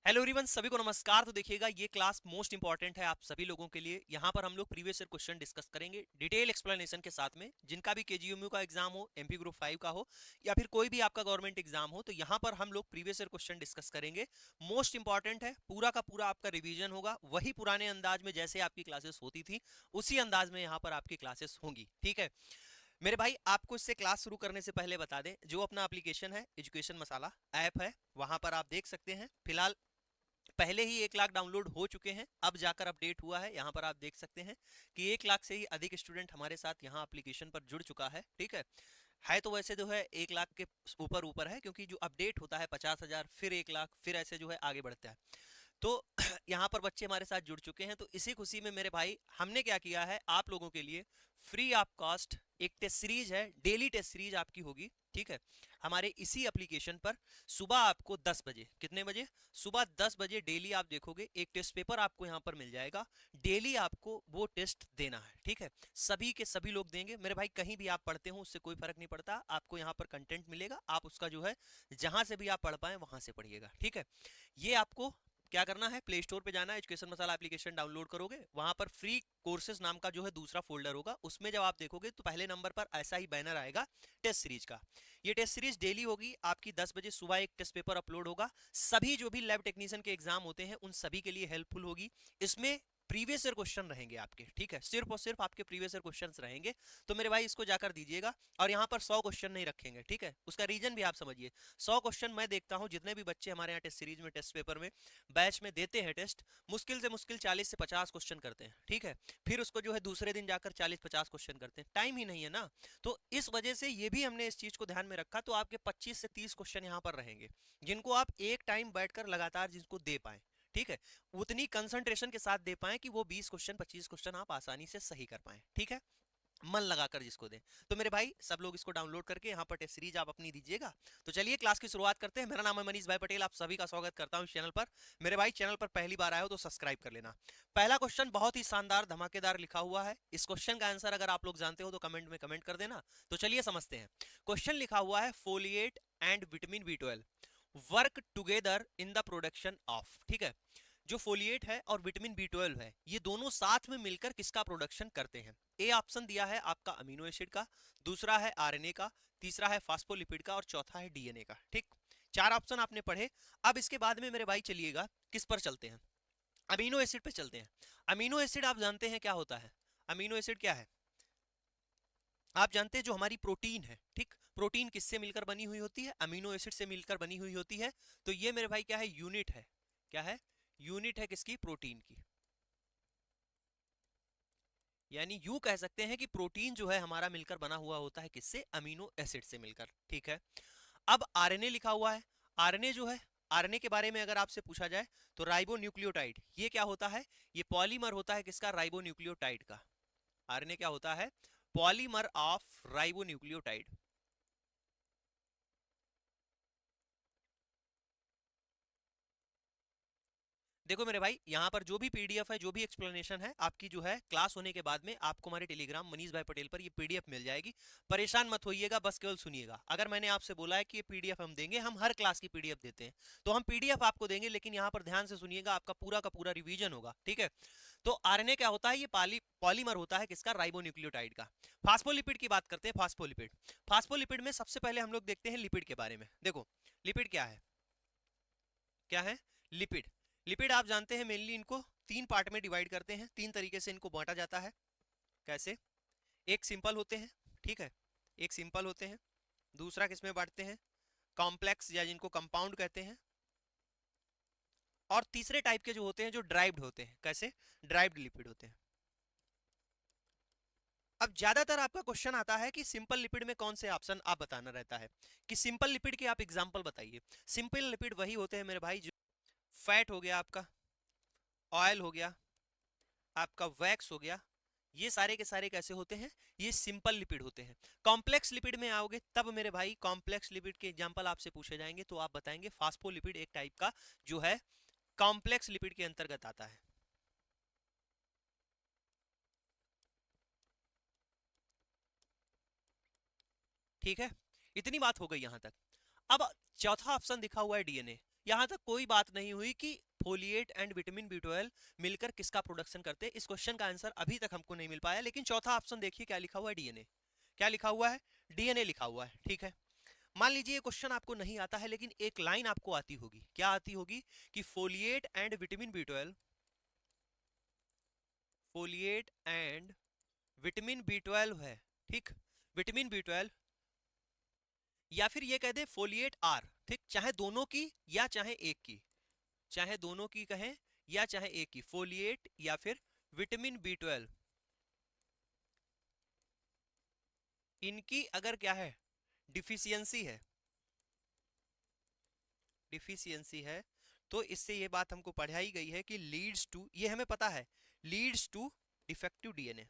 Hello everyone, सभी को नमस्कार। तो देखिएगा, ये क्लास मोस्ट इंपॉर्टेंट है आप सभी लोगों के लिए। यहाँ पर हम लोग प्रीवियस ईयर क्वेश्चन डिस्कस करेंगे डिटेल एक्सप्लेनेशन के साथ में। जिनका भी केजीएमयू का एग्जाम हो, एमपी ग्रुप 5 का हो, या फिर कोई भी आपका गवर्नमेंट एग्जाम हो, तो यहाँ पर हम लोग प्रीवियस ईयर क्वेश्चन डिस्कस करेंगे। मोस्ट इंपॉर्टेंट है, पूरा का पूरा आपका रिविजन होगा, वही पुराने अंदाज में जैसे आपकी क्लासेस होती थी उसी अंदाज में यहाँ पर आपकी क्लासेस होंगी। ठीक है मेरे भाई, आपको इससे क्लास शुरू करने से पहले बता दें, जो अपना एप्लीकेशन है एजुकेशन मसाला ऐप है, वहां पर आप देख सकते हैं फिलहाल पहले ही 1 लाख डाउनलोड हो चुके हैं। अब जाकर अपडेट हुआ है, यहाँ पर आप देख सकते हैं कि 1 लाख से ही अधिक स्टूडेंट हमारे साथ यहाँ एप्लीकेशन पर जुड़ चुका है। ठीक है तो वैसे जो है 1 लाख के ऊपर ऊपर है, क्योंकि जो अपडेट होता है 50,000, फिर 1 लाख, फिर ऐसे जो है आगे बढ़ता है। तो यहाँ पर बच्चे हमारे साथ जुड़ चुके हैं। तो इसी खुशी में मेरे भाई, हमने क्या किया है आप लोगों के लिए, फ्री ऑफ कॉस्ट एक टेस्ट सीरीज है, डेली टेस्ट सीरीज आपकी होगी। ठीक है, हमारे इसी एप्लीकेशन पर सुबह आपको 10 बजे, कितने बजे, सुबह 10 बजे डेली आप देखोगे एक टेस्ट पेपर आपको यहाँ पर मिल जाएगा। डेली आपको वो टेस्ट देना है। ठीक है, सभी के सभी लोग देंगे मेरे भाई। कहीं भी आप पढ़ते हो उससे कोई फर्क नहीं पड़ता, आपको यहाँ पर कंटेंट मिलेगा, आप उसका जो है जहां से भी आप पढ़ पाए वहां से पढ़िएगा। ठीक है, ये आपको क्या करना है, प्ले स्टोर पे जाना है, एजुकेशन मसाला एप्लीकेशन डाउनलोड करोगे, वहां पर फ्री कोर्सेज नाम का जो है दूसरा फोल्डर होगा, उसमें जब आप देखोगे तो पहले नंबर पर ऐसा ही बैनर आएगा टेस्ट सीरीज का। ये टेस्ट सीरीज डेली होगी आपकी, 10 बजे सुबह एक टेस्ट पेपर अपलोड होगा। सभी जो भी लैब टेक्नीशियन के एग्जाम होते हैं उन सभी के लिए हेल्पफुल होगी। इसमें प्रीवियस ईयर क्वेश्चन रहेंगे आपके। ठीक है, सिर्फ और सिर्फ आपके प्रीवियस ईयर क्वेश्चंस रहेंगे। तो मेरे भाई इसको जाकर दीजिएगा। और यहाँ पर 100 क्वेश्चन नहीं रखेंगे। ठीक है, उसका रीजन भी आप समझिए। 100 क्वेश्चन मैं देखता हूँ जितने भी बच्चे हमारे यहाँ टेस्ट सीरीज में, टेस्ट पेपर में, बैच में देते हैं टेस्ट, मुश्किल से मुश्किल 40 से 50 क्वेश्चन करते हैं। ठीक है, फिर उसको जो है दूसरे दिन जाकर 40-50 क्वेश्चन करते हैं, टाइम ही नहीं है ना। तो इस वजह से ये भी हमने इस चीज को ध्यान में रखा। तो आपके 25 से 30 क्वेश्चन यहाँ पर रहेंगे, जिनको आप एक टाइम बैठकर लगातार जिसको दे पाए। ठीक है, उतनी कंसंट्रेशन के साथ दे पाए कि वो 20 क्वेश्चन 25 क्वेश्चन आप आसानी से सही कर पाए। ठीक है, मन लगाकर जिसको दें। तो मेरे भाई सब लोग इसको डाउनलोड करके यहाँ पर टेस्ट सीरीज आप अपनी दीजिएगा। तो चलिए क्लास की शुरुआत करते हैं। मेरा नाम है मनीष भाई पटेल, आप सभी का स्वागत करता हूँ इस चैनल पर। मेरे भाई चैनल पर पहली बार आए हो तो सब्सक्राइब कर लेना। पहला क्वेश्चन बहुत ही शानदार धमाकेदार लिखा हुआ है। इस क्वेश्चन का आंसर अगर आप लोग जानते हो तो कमेंट में कमेंट कर देना। तो चलिए समझते हैं। क्वेश्चन लिखा हुआ है, folate and vitamin B12 work together in the production of. ठीक है, जो फोलिएट है और विटामिन B12 है, ये दोनों साथ में मिलकर किसका प्रोडक्शन करते हैं। ए ऑप्शन दिया है आपका अमीनो एसिड का, दूसरा है आरएनए का, तीसरा है फास्फोलिपिड का, और चौथा है डीएनए का। ठीक, 4 ऑप्शन आपने पढ़े। अब इसके बाद में मेरे भाई चलिएगा किस पर चलते हैं, अमीनो एसिड पे चलते हैं। अमीनो एसिड आप जानते हैं क्या होता है। अमीनो एसिड क्या है आप जानते हैं, जो हमारी प्रोटीन है। ठीक, प्रोटीन किससे मिलकर बनी हुई होती है, अमीनो एसिड से मिलकर बनी हुई होती है। तो ये मेरे भाई क्या है, यूनिट है। क्या है, यूनिट है किसकी, प्रोटीन की। यानी यूं कह सकते हैं कि प्रोटीन जो है हमारा मिलकर बना हुआ होता है किससे, अमीनो एसिड से मिलकर। ठीक है, अब आरएनए लिखा हुआ है। आरएनए जो है, आरएनए के बारे में अगर आपसे पूछा जाए तो राइबो न्यूक्लियोटाइड, ये क्या होता है, ये पॉलीमर होता है किसका, राइबो न्यूक्लियोटाइड का। आरएनए क्या होता है, पॉलीमर ऑफ राइबो न्यूक्लियोटाइड। देखो मेरे भाई, यहाँ पर जो भी पीडीएफ है, जो भी एक्सप्लेनेशन है आपकी, जो है क्लास होने के बाद में आपको हमारे टेलीग्राम मनीष भाई पटेल पर ये पीडीएफ मिल जाएगी। परेशान मत होइएगा, बस केवल सुनिएगा। अगर मैंने आपसे बोला है कि ये पीडीएफ हम देंगे, हम हर क्लास की पीडीएफ देते हैं, तो हम पीडीएफ आपको देंगे, लेकिन यहाँ पर ध्यान से सुनिएगा, आपका पूरा का पूरा रिवीजन होगा। ठीक है, तो आरएनए क्या होता है, ये पॉलीमर होता है किसका, राइबोन्यूक्लियोटाइड का। फास्फोलिपिड की बात करते हैं, फास्फोलिपिड। फास्फोलिपिड में सबसे पहले हम लोग देखते हैं लिपिड के बारे में। देखो लिपिड क्या है, क्या है, लिपिड। लिपिड आप जानते हैं मेनली इनको 3 पार्ट में डिवाइड करते हैं, 3 तरीके से इनको बांटा जाता है। कैसे, एक सिंपल होते हैं। ठीक है, एक सिंपल होते हैं। दूसरा किसमें बांटते हैं, कॉम्प्लेक्स, या जिनको कंपाउंड कहते हैं। और तीसरे टाइप के जो होते हैं, जो ड्राइव्ड होते हैं। कैसे, ड्राइव्ड लिपिड होते हैं। अब ज्यादातर आपका क्वेश्चन आता है कि सिंपल लिपिड में कौन से ऑप्शन आप बताना रहता है, कि सिंपल लिपिड के आप एग्जांपल बताइए। सिंपल लिपिड वही होते हैं मेरे भाई, जो फैट हो गया आपका, ऑयल हो गया आपका, वैक्स हो गया, ये सारे के सारे कैसे होते हैं, ये सिंपल लिपिड होते हैं। कॉम्प्लेक्स लिपिड में आओगे तब मेरे भाई, कॉम्प्लेक्स लिपिड के एग्जांपल आपसे पूछे जाएंगे तो आप बताएंगे फास्फोलिपिड एक टाइप का जो है कॉम्प्लेक्स लिपिड के अंतर्गत आता है। ठीक है, इतनी बात हो गई यहां तक। अब चौथा ऑप्शन दिखा हुआ है डीएनए। यहां तक कोई बात नहीं हुई कि फोलिएट एंड विटामिन बी12 मिलकर किसका प्रोडक्शन करते हैं। इस क्वेश्चन का आंसर अभी तक हमको नहीं मिल पाया, लेकिन चौथा ऑप्शन देखिए क्या लिखा हुआ है, डीएनए। क्या लिखा हुआ है? डीएनए लिखा हुआ है। ठीक है, मान लीजिए ये क्वेश्चन आपको नहीं आता है, लेकिन एक लाइन आपको आती होगी। क्या आती होगी? कि folate and vitamin B12, folate and vitamin B12 है, ठीक, विटामिन बी12, या फिर ये कह दे फोलिएट आर, ठीक, चाहे दोनों की या चाहे एक की, चाहे दोनों की कहें या चाहे एक की, फोलिएट या फिर विटामिन बी12, इनकी अगर क्या है, डिफिशियंसी है, डिफिशियंसी है, तो इससे ये बात हमको पढ़ाई गई है कि लीड्स टू, ये हमें पता है, लीड्स टू डिफेक्टिव डीएनए।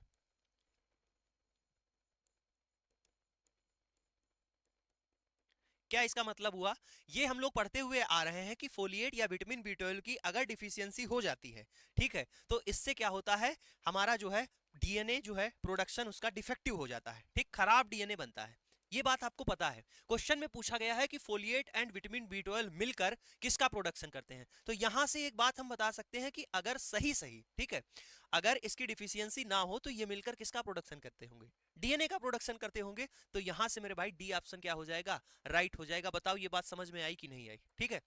क्या इसका मतलब हुआ? ये हम लोग पढ़ते हुए आ रहे हैं कि फोलिएट या विटामिन बी12 की अगर डिफिशियंसी हो जाती है, ठीक है, तो इससे क्या होता है, हमारा जो है डीएनए जो है प्रोडक्शन उसका डिफेक्टिव हो जाता है, ठीक, खराब डीएनए बनता है। ये बात आपको पता है। क्वेश्चन में पूछा गया है कि फोलिएट एंड विटामिन बी12 मिलकर किसका प्रोडक्शन करते हैं, तो यहां से एक बात हम बता सकते हैं कि अगर सही सही, ठीक है, अगर इसकी डिफिशियंसी ना हो तो ये मिलकर किसका प्रोडक्शन करते होंगे, डीएनए का प्रोडक्शन करते होंगे। तो यहां से मेरे भाई डी ऑप्शन क्या हो जाएगा, राइट हो जाएगा। बताओ ये बात समझ में आई कि नहीं आई? ठीक है,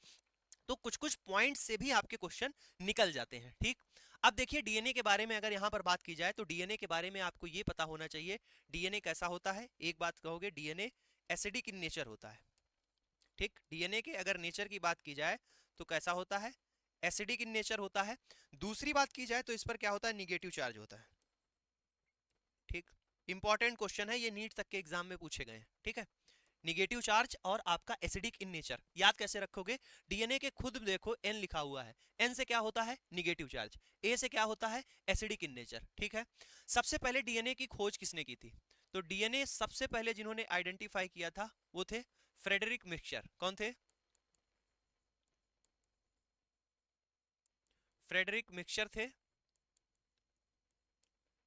तो कुछ कुछ पॉइंट से भी आपके क्वेश्चन निकल जाते हैं। ठीक, अब देखिए डीएनए के बारे में अगर यहां पर बात की जाए तो डीएनए के बारे में आपको ये पता होना चाहिए, डीएनए कैसा होता है। एक बात कहोगे, डीएनए एसिडिक इन नेचर होता है, ठीक, डीएनए के अगर नेचर की बात की जाए तो कैसा होता है, एसिडिक इन नेचर होता है। दूसरी बात की जाए तो इस पर क्या होता है, निगेटिव चार्ज होता है, ठीक, इंपॉर्टेंट क्वेश्चन है ये, नीट तक के एग्जाम में पूछे गए हैं, ठीक है, निगेटिव चार्ज और आपका एसिडिक इन नेचर याद कैसे रखोगे, डीएनए के खुद देखो एन लिखा हुआ है, एन से क्या होता है, निगेटिव चार्ज, ए से क्या होता है, एसिडिक इन नेचर, ठीक है। सबसे पहले डीएनए की खोज किसने की थी, तो डीएनए सबसे पहले जिन्होंने आइडेंटिफाई किया था वो थे फ्रेडरिक मिक्सचर। कौन थे? फ्रेडरिक मिक्सचर थे।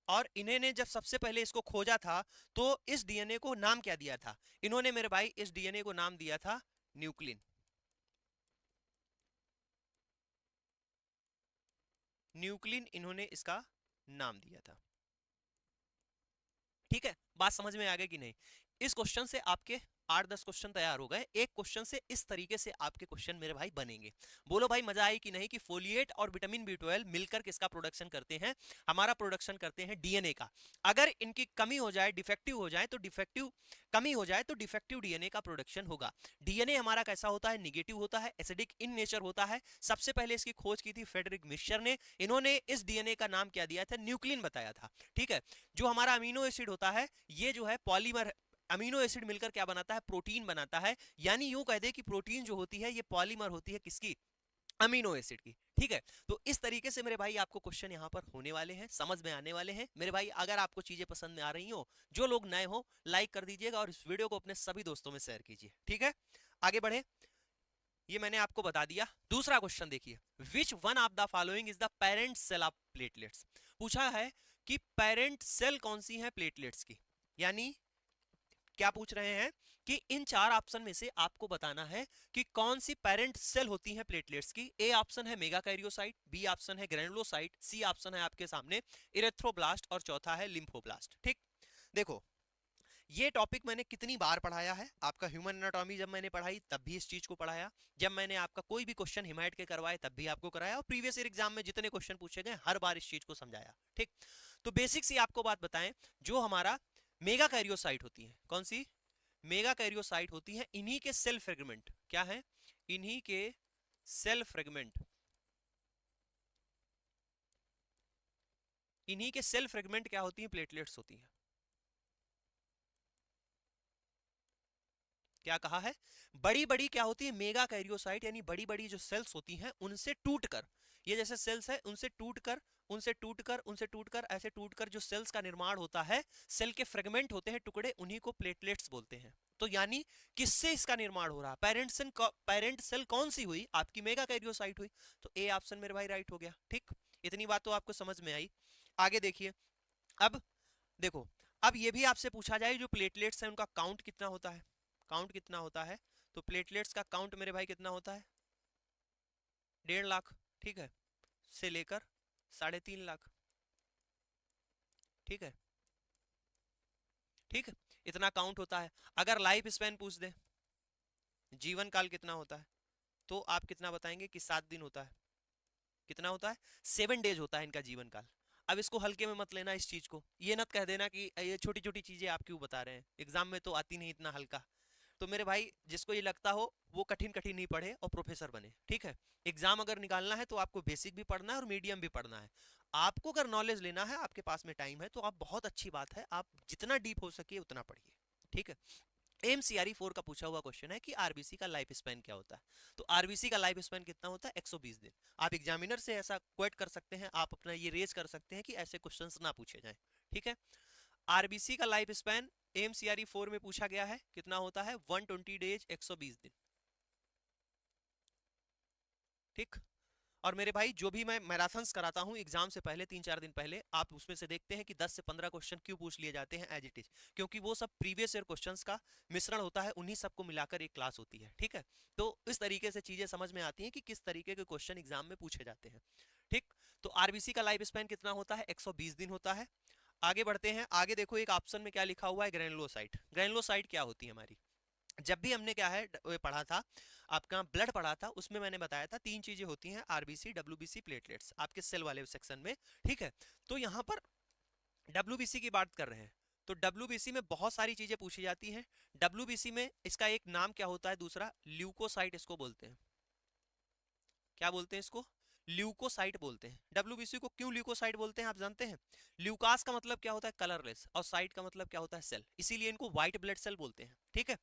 और इन्होंने जब सबसे पहले इसको खोजा था तो इस डीएनए को नाम क्या दिया था, इन्होंने मेरे भाई इस डीएनए को नाम दिया था न्यूक्लिन, न्यूक्लिन इन्होंने इसका नाम दिया था। ठीक है, बात समझ में आ गई कि नहीं? इस क्वेश्चन से आपके 8-10 क्वेश्चन तैयार हो गए, एक क्वेश्चन से इस तरीके से आपके क्वेश्चन मेरे भाई बनेंगे। बोलो भाई मजा आई कि नहीं, कि फोलिएट और विटामिन बी12 मिलकर किसका प्रोडक्शन करते हैं, हमारा प्रोडक्शन करते हैं डीएनए का। अगर इनकी कमी हो जाए, डिफेक्टिव हो जाए तो डिफेक्टिव, कमी हो जाए तो डिफेक्टिव डीएनए का प्रोडक्शन होगा। डीएनए हमारा कैसा होता है, निगेटिव होता है, एसिडिक इन नेचर होता है। सबसे पहले इसकी खोज की थी फ्रेडरिक मिक्सचर ने, इन्होंने इस डीएनए का नाम क्या दिया था, न्यूक्लिन बताया था। ठीक है, जो हमारा अमीनो एसिड होता है ये जो है पॉलीमर, अमीनो एसिड मिलकर क्या बनाता है, प्रोटीन बनाता है। यानी यूं कह दे कि प्रोटीन जो होती है ये पॉलीमर होती है किसकी, अमीनो एसिड की। ठीक है, तो इस तरीके से मेरे भाई आपको क्वेश्चन यहाँ पर होने वाले हैं, समझ में आने वाले हैं मेरे भाई। अगर आपको चीजें पसंद में आ रही हो, जो लोग नए हो लाइक कर दीजिएगा और इस वीडियो को अपने सभी दोस्तों में शेयर कीजिए। ठीक है, आगे बढ़े, ये मैंने आपको बता दिया। दूसरा क्वेश्चन देखिए, which one of the following is the parent cell of platelets. पूछा है कि पेरेंट सेल कौन सी है प्लेटलेट्स की, यानी क्या पूछ रहे हैं कि इन चार ऑप्शन में से आपको बताना है कि कौन सी पेरेंट सेल होती है प्लेटलेट्स की। ए ऑप्शन है मेगाकैरियोसाइट, बी ऑप्शन है ग्रैनुलोसाइट, सी ऑप्शन है आपके सामने इरेथ्रोब्लास्ट और चौथा है लिम्फोब्लास्ट। ठीक, देखो ये टॉपिक मैंने कितनी बार पढ़ाया है, आपका ह्यूमन एनाटॉमी जब मैंने पढ़ाई तब भी इस चीज को पढ़ाया, जब मैंने आपका कोई भी क्वेश्चन हिमायत के करवाए तब भी आपको कराया, और प्रीवियस ईयर एग्जाम में जितने क्वेश्चन पूछे गए हर बार इस चीज को समझाया। ठीक, तो बेसिक सी आपको बात बताएं, जो हमारा मेगा कैरियोसाइट होती है, कौन सी, मेगा कैरियोसाइट होती है, इन्हीं के सेल फ्रेगमेंट क्या है, इन्हीं के सेल फ्रेगमेंट, इन्हीं के सेल फ्रेगमेंट क्या होती है, प्लेटलेट्स होती है। क्या कहा है, बड़ी बड़ी क्या होती है, मेगा कैरियोसाइट, यानी बड़ी बड़ी जो सेल्स होती हैं उनसे टूटकर, ये जैसे सेल्स है उनसे टूटकर, उनसे टूटकर, उनसे टूटकर, ऐसे टूटकर जो सेल्स का निर्माण होता है, सेल के फ्रेगमेंट होते हैं टुकड़े, उन्हीं को प्लेटलेट्स बोलते हैं। तो यानी किससे इसका निर्माण हो रहा, पेरेंट सेल, पेरेंट सेल कौन सी हुई, आपकी मेगा कैरियोसाइट हुई। तो ए ऑप्शन मेरे भाई राइट हो गया। ठीक, इतनी बात तो आपको समझ में आई। आगे देखिए, अब देखो, अब ये भी आपसे पूछा जाए जो प्लेटलेट्स हैं उनका काउंट कितना होता है, काउंट कितना होता है, तो प्लेटलेट्स का काउंट मेरे भाई कितना होता है, 1.5 लाख, ठीक है, से लेकर 3.5 लाख, ठीक है, ठीक है, इतना काउंट होता है। अगर लाइफ स्पैन पूछ दे, जीवन काल कितना होता है, तो आप कितना बताएंगे कि 7 दिन होता है। कितना होता है? 7 डेज होता है इनका जीवन काल। अब इसको हल्के में मत लेना, इस चीज को ये मत कह देना कि ये छोटी छोटी चीजें आप क्यों बता रहे हैं, एग्जाम में तो आती नहीं इतना हल्का। तो मेरे भाई जिसको ये लगता हो वो कठिन कठिन ही पढ़े और प्रोफेसर बने, ठीक है। एग्जाम अगर निकालना है तो आपको बेसिक भी पढ़ना है और मीडियम भी पढ़ना है। आपको अगर नॉलेज लेना है, आपके पास में टाइम है, तो आप बहुत अच्छी बात है, आप जितना डीप हो सके उतना पढ़िए, ठीक है। एमसीआरई 4 का पूछा हुआ क्वेश्चन है कि आरबीसी का लाइफ स्पैन क्या होता है। तो आरबीसी का लाइफ स्पैन कितना होता है? 120 दिन। आप एग्जामिनर से ऐसा क्वेट कर सकते हैं, आप अपना ये रेज कर सकते हैं कि ऐसे क्वेश्चंस ना पूछे जाएं, ठीक है। आरबीसी का लाइफ स्पैन एमसीआरई 4 में पूछा गया है, कितना होता है? 120 डेज, 120 दिन, ठीक। और मेरे भाई जो भी मैं मैराथन्स कराता हूं एग्जाम से पहले 3-4 दिन पहले, आप उसमें से देखते हैं कि 10 से 15 क्वेश्चन क्यों पूछ लिए जाते हैं एज इट इज, क्योंकि वो सब प्रीवियस ईयर क्वेश्चंस का मिश्रण होता है, उन्हीं सबको मिलाकर एक क्लास होती है, ठीक है। तो इस तरीके से चीजें समझ में आती हैं कि किस तरीके के क्वेश्चन एग्जाम में पूछे जाते हैं, ठीक। तो आरबीसी का लाइफ स्पैन कितना होता है? 120 दिन होता है। आगे बढ़ते हैं, आगे देखो एक ऑप्शन में क्या लिखा हुआ है, ग्रैनुलोसाइट। ग्रैनुलोसाइट क्या होती है हमारी? जब भी हमने क्या है पढ़ा था, आपका ब्लड पढ़ा था, उसमें मैंने बताया था 3 चीजें होती हैं, आरबीसी, डब्ल्यूबीसी, प्लेटलेट्स, आपके सेल वाले सेक्शन में, ठीक है। तो यहाँ पर डब्ल्यूबीसी की बात कर रहे हैं, तो डब्ल्यूबीसी में बहुत सारी चीजें पूछी जाती हैं। डब्ल्यूबीसी में इसका एक नाम क्या होता है दूसरा? ल्यूकोसाइट इसको बोलते हैं। क्या बोलते हैं इसको? ल्यूकोसाइट बोलते हैं। डब्ल्यूबीसी को क्यों ल्यूकोसाइट बोलते हैं आप जानते हैं? ल्यूकास का मतलब क्या होता है? कलरलेस, और साइट का मतलब क्या होता है? सेल, इसीलिए इनको व्हाइट ब्लड सेल बोलते हैं, ठीक है।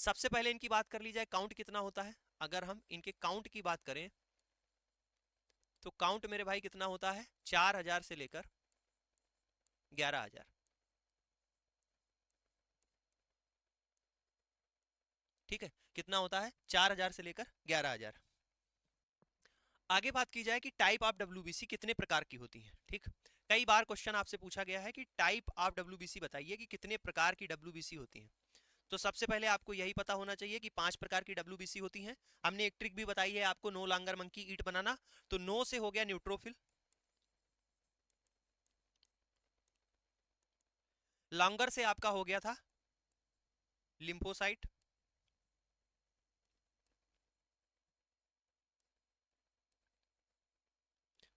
सबसे पहले इनकी बात कर ली जाए, काउंट कितना होता है। अगर हम इनके काउंट की बात करें तो काउंट मेरे भाई कितना होता है? 4,000 से लेकर 11,000, ठीक है। कितना होता है? 4,000 से लेकर 11,000। आगे बात की जाए कि टाइप ऑफ डब्ल्यूबीसी कितने प्रकार की होती है, ठीक। कई बार क्वेश्चन आपसे पूछा गया है कि टाइप ऑफ डब्ल्यूबीसी बताइए कि कितने प्रकार की डब्ल्यूबीसी होती है। तो सबसे पहले आपको यही पता होना चाहिए कि 5 प्रकार की डब्ल्यूबीसी होती हैं। हमने एक ट्रिक भी बताई है आपको, नो लॉन्गर मंकी ईट बनाना। तो नो से हो गया न्यूट्रोफिल, लॉन्गर से आपका हो गया था लिम्फोसाइट,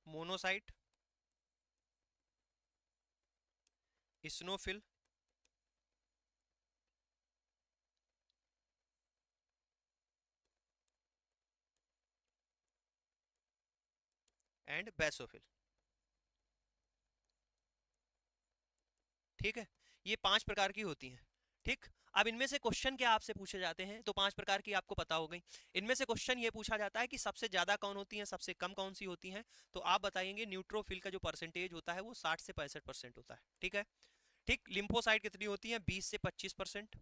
मोनोसाइट, स्नोफिल, एंड बेसोफिल, ठीक है। ये 5 प्रकार की होती हैं, ठीक। अब इनमें से क्वेश्चन क्या आपसे पूछे जाते हैं, तो 5 प्रकार की आपको पता हो गई। इनमें से क्वेश्चन ये पूछा जाता है कि सबसे ज्यादा कौन होती है, सबसे कम कौन सी होती हैं। तो आप बताएंगे न्यूट्रोफिल का जो परसेंटेज होता है वो 60 से 65% होता है, ठीक है, ठीक। लिम्फोसाइट कितनी होती है? 20 से 25%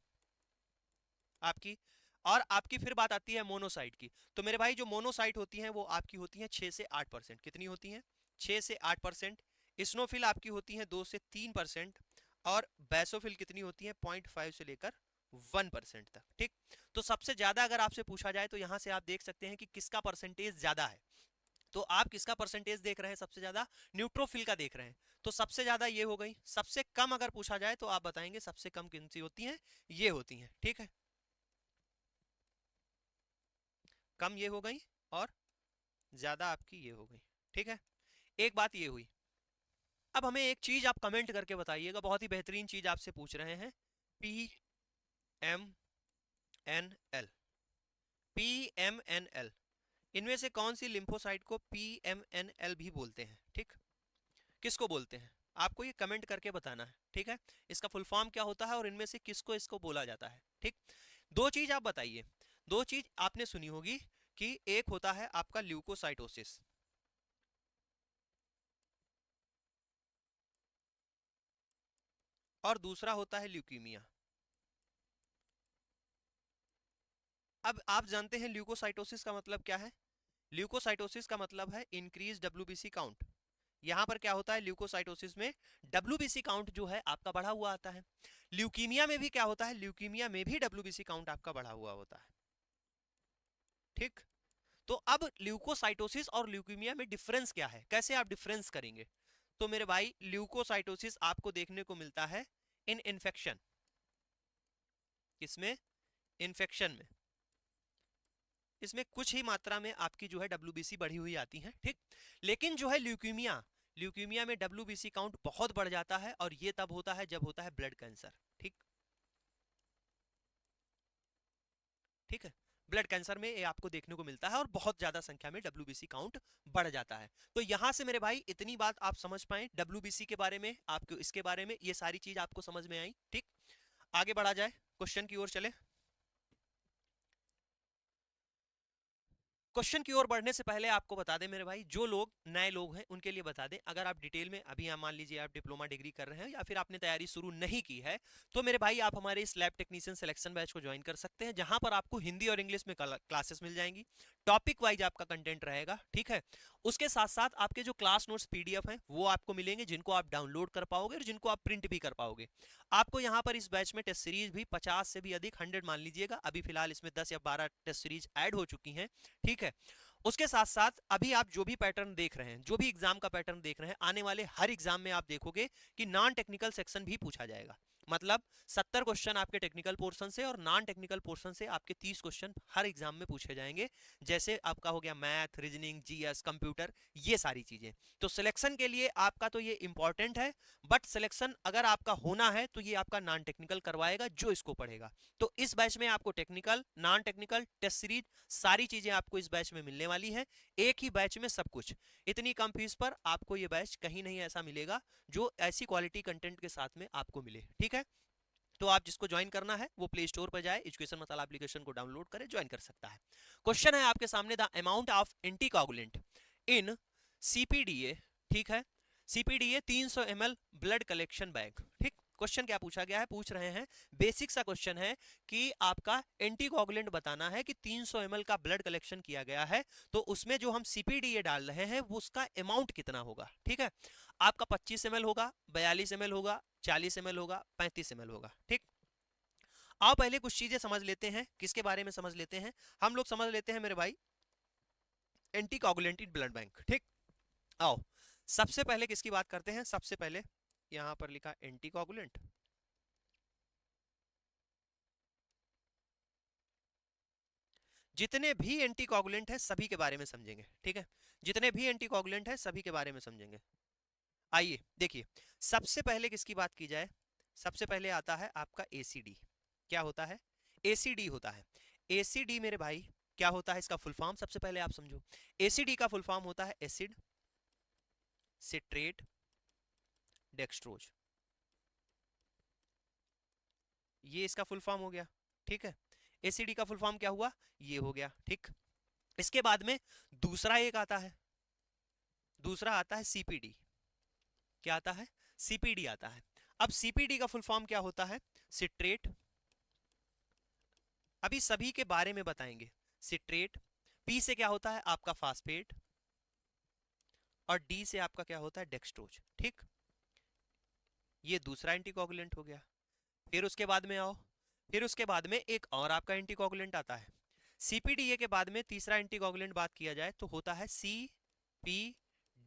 आपकी। और आपकी फिर बात आती है मोनोसाइट की। तो मेरे भाई जो मोनोसाइट होती हैं वो आपकी होती हैं 6 से 8%। कितनी होती हैं? 6 से 8%। स्नोफिल आपकी होती हैं 2 से 3%। और बैसोफिल कितनी होती है? 0.5 से लेकर 1% तक, ठीक। तो सबसे ज्यादा अगर आपसे पूछा जाए तो यहां से आप देख सकते हैं कि किसका परसेंटेज ज्यादा है। तो आप किसका परसेंटेज देख रहे हैं सबसे ज्यादा? न्यूट्रोफिल का देख रहे हैं। तो सबसे ज्यादा ये हो गई। सबसे कम अगर पूछा जाए तो आप बताएंगे सबसे कम किन सी होती हैं? ये होती हैं, ठीक है। कम ये हो गई और ज्यादा आपकी ये हो गई, ठीक है। एक बात ये हुई। अब हमें एक चीज आप कमेंट करके बताइएगा, बहुत ही बेहतरीन चीज आपसे पूछ रहे हैं। P M N L, P M N L, इनमें से कौन सी लिम्फोसाइट को पी एम एन एल भी बोलते हैं, ठीक। किसको बोलते हैं? आपको ये कमेंट करके बताना है, ठीक है। इसका फुल फॉर्म क्या होता है और इनमें से किसको इसको बोला जाता है, ठीक। दो चीज आप बताइए। दो चीज आपने सुनी होगी कि एक होता है आपका ल्यूकोसाइटोसिस, और दूसरा होता है ल्यूकीमिया। अब आप जानते हैं ल्यूकोसाइटोसिस का मतलब क्या है? ल्यूकोसाइटोसिस का मतलब है इंक्रीज डब्ल्यूबीसी काउंट। यहां पर क्या होता है ल्यूकोसाइटोसिस में? डब्ल्यूबीसी काउंट जो है आपका बढ़ा हुआ आता है। ल्यूकीमिया में भी क्या होता है? ल्यूकीमिया में भी डब्ल्यूबीसी काउंट आपका बढ़ा हुआ होता है, ठीक। तो अब ल्यूकोसाइटोसिस और ल्यूकीमिया में डिफरेंस क्या है, कैसे आप डिफरेंस करेंगे? तो मेरे भाई ल्यूकोसाइटोसिस आपको देखने को मिलता है इन इन्फेक्शन, किसमें? इन्फेक्शन में। इसमें कुछ ही मात्रा में आपकी जो है डब्ल्यूबीसी बढ़ी हुई आती है, ठीक। लेकिन जो है ल्यूकीमिया, ल्यूकीमिया में डब्ल्यूबीसी काउंट बहुत बढ़ जाता है, और ये तब होता है जब होता है ब्लड कैंसर, ठीक। ठीक है, ब्लड कैंसर में ये आपको देखने को मिलता है और बहुत ज्यादा संख्या में डब्ल्यूबीसी काउंट बढ़ जाता है। तो यहां से मेरे भाई इतनी बात आप समझ पाए डब्ल्यूबीसी के बारे में, आपको इसके बारे में ये सारी चीज आपको समझ में आई, ठीक। आगे बढ़ा जाए, क्वेश्चन की ओर चले। क्वेश्चन की ओर बढ़ने से पहले आपको बता दें मेरे भाई, जो लोग नए लोग हैं उनके लिए बता दें, अगर आप डिटेल में अभी आप मान लीजिए आप डिप्लोमा डिग्री कर रहे हैं या फिर आपने तैयारी शुरू नहीं की है, तो मेरे भाई आप हमारे इस लैब टेक्नीशियन सिलेक्शन बैच को ज्वाइन कर सकते हैं, जहां पर आपको हिंदी और इंग्लिश में क्लासेस मिल जाएंगी, टॉपिक वाइज आपका कंटेंट रहेगा, ठीक है। उसके साथ साथ आपके जो क्लास नोट्स पीडीएफ हैं वो आपको मिलेंगे, जिनको आप डाउनलोड कर पाओगे और जिनको आप प्रिंट भी कर पाओगे। आपको यहाँ पर इस बैच में टेस्ट सीरीज भी 50 से भी अधिक, 100 मान लीजिएगा, अभी फिलहाल इसमें 10 या 12 टेस्ट सीरीज ऐड हो चुकी हैं, ठीक है। उसके साथ साथ अभी आप जो भी पैटर्न देख रहे हैं, जो भी एग्जाम का पैटर्न देख रहे हैं, आने वाले हर एग्जाम में आप देखोगे कि नॉन टेक्निकल सेक्शन भी पूछा जाएगा। मतलब 70 क्वेश्चन आपके टेक्निकल पोर्शन से और नॉन टेक्निकल पोर्शन से आपके 30 क्वेश्चन हर एग्जाम में पूछे जाएंगे, जैसे आपका हो गया मैथ, रीजनिंग, जीएस, कंप्यूटर, ये सारी चीजें। तो सिलेक्शन के लिए आपका तो ये इंपॉर्टेंट है, बट सिलेक्शन अगर आपका होना है तो ये आपका नॉन टेक्निकल करवाएगा जो इसको पढ़ेगा। तो इस बैच में आपको technical, non technical, test series, सारी चीजें आपको इस बैच में मिलने वाली है, एक ही बैच में सब कुछ। इतनी कम फीस पर आपको ये बैच कहीं नहीं ऐसा मिलेगा जो ऐसी क्वालिटी कंटेंट के साथ में आपको मिले, ठीक है। तो आप जिसको ज्वाइन करना है वो प्ले स्टोर पर जाए, एजुकेशन मसाला एप्लीकेशन को डाउनलोड करे, ज्वाइन कर सकता है। क्वेश्चन है आपके सामने, द अमाउंट ऑफ एंटीकोगुलेंट इन सीपीडीए, ठीक है, सीपीडीए 300 ml ब्लड कलेक्शन बैग, ठीक। क्वेश्चन क्या पूछा गया है, पूछ रहे हैं, बेसिक सा क्वेश्चन है कि आपका एंटीकोगुलेंट बताना है कि 300 ml का ब्लड कलेक्शन किया गया है, तो उसमें जो हम सीपीडीए डाल रहे हैं वो उसका अमाउंट कितना होगा, ठीक है। आपका 25 ml होगा, 42 ml होगा, 40 ml होगा, 35 ml होगा, ठीक। आओ पहले कुछ चीजें समझ लेते हैं, किसके बारे में समझ लेते हैं, हम लोग समझ लेते हैं मेरे भाई एंटीकोगुलेंटेड ब्लड बैंक, ठीक। आओ सबसे पहले किसकी बात करते हैं, सबसे पहले यहां पर लिखा एंटीकोगुलेंट, जितने भी एंटीकोगुलेंट है सभी के बारे में समझेंगे, ठीक है। जितने भी एंटीकोगुलेंट है सभी के बारे में समझेंगे। आइए देखिए, सबसे पहले किसकी बात की जाए, सबसे पहले आता है आपका एसीडी। क्या होता है? एसीडी होता है। एसीडी मेरे भाई क्या होता है, इसका फुल फॉर्म सबसे पहले आप समझो। एसीडी का फुल फॉर्म होता है एसिड सिट्रेट डेक्सट्रोज, ये इसका फुल फॉर्म हो गया, ठीक है। एसीडी का फुल फॉर्म क्या हुआ, ये हो गया, ठीक। इसके बाद में दूसरा एक आता है, दूसरा आता है सीपीडी। क्या आता है? सीपीडी आता है। अब सीपीडी का फुल फॉर्म क्या होता है? सिट्रेट, अभी सभी के बारे में बताएंगे। सिट्रेट, पी से क्या होता है आपका फास्फेट, और डी से आपका क्या होता है डेक्सट्रोज, ठीक। ये दूसरा एंटीकोगुलेंट हो गया। फिर उसके बाद में आओ, फिर उसके बाद में एक और आपका एंटीकोगुलेंट आता है। सीपीडीए के बाद में तीसरा एंटीकोगुलेंट बात किया जाए तो होता है सी पी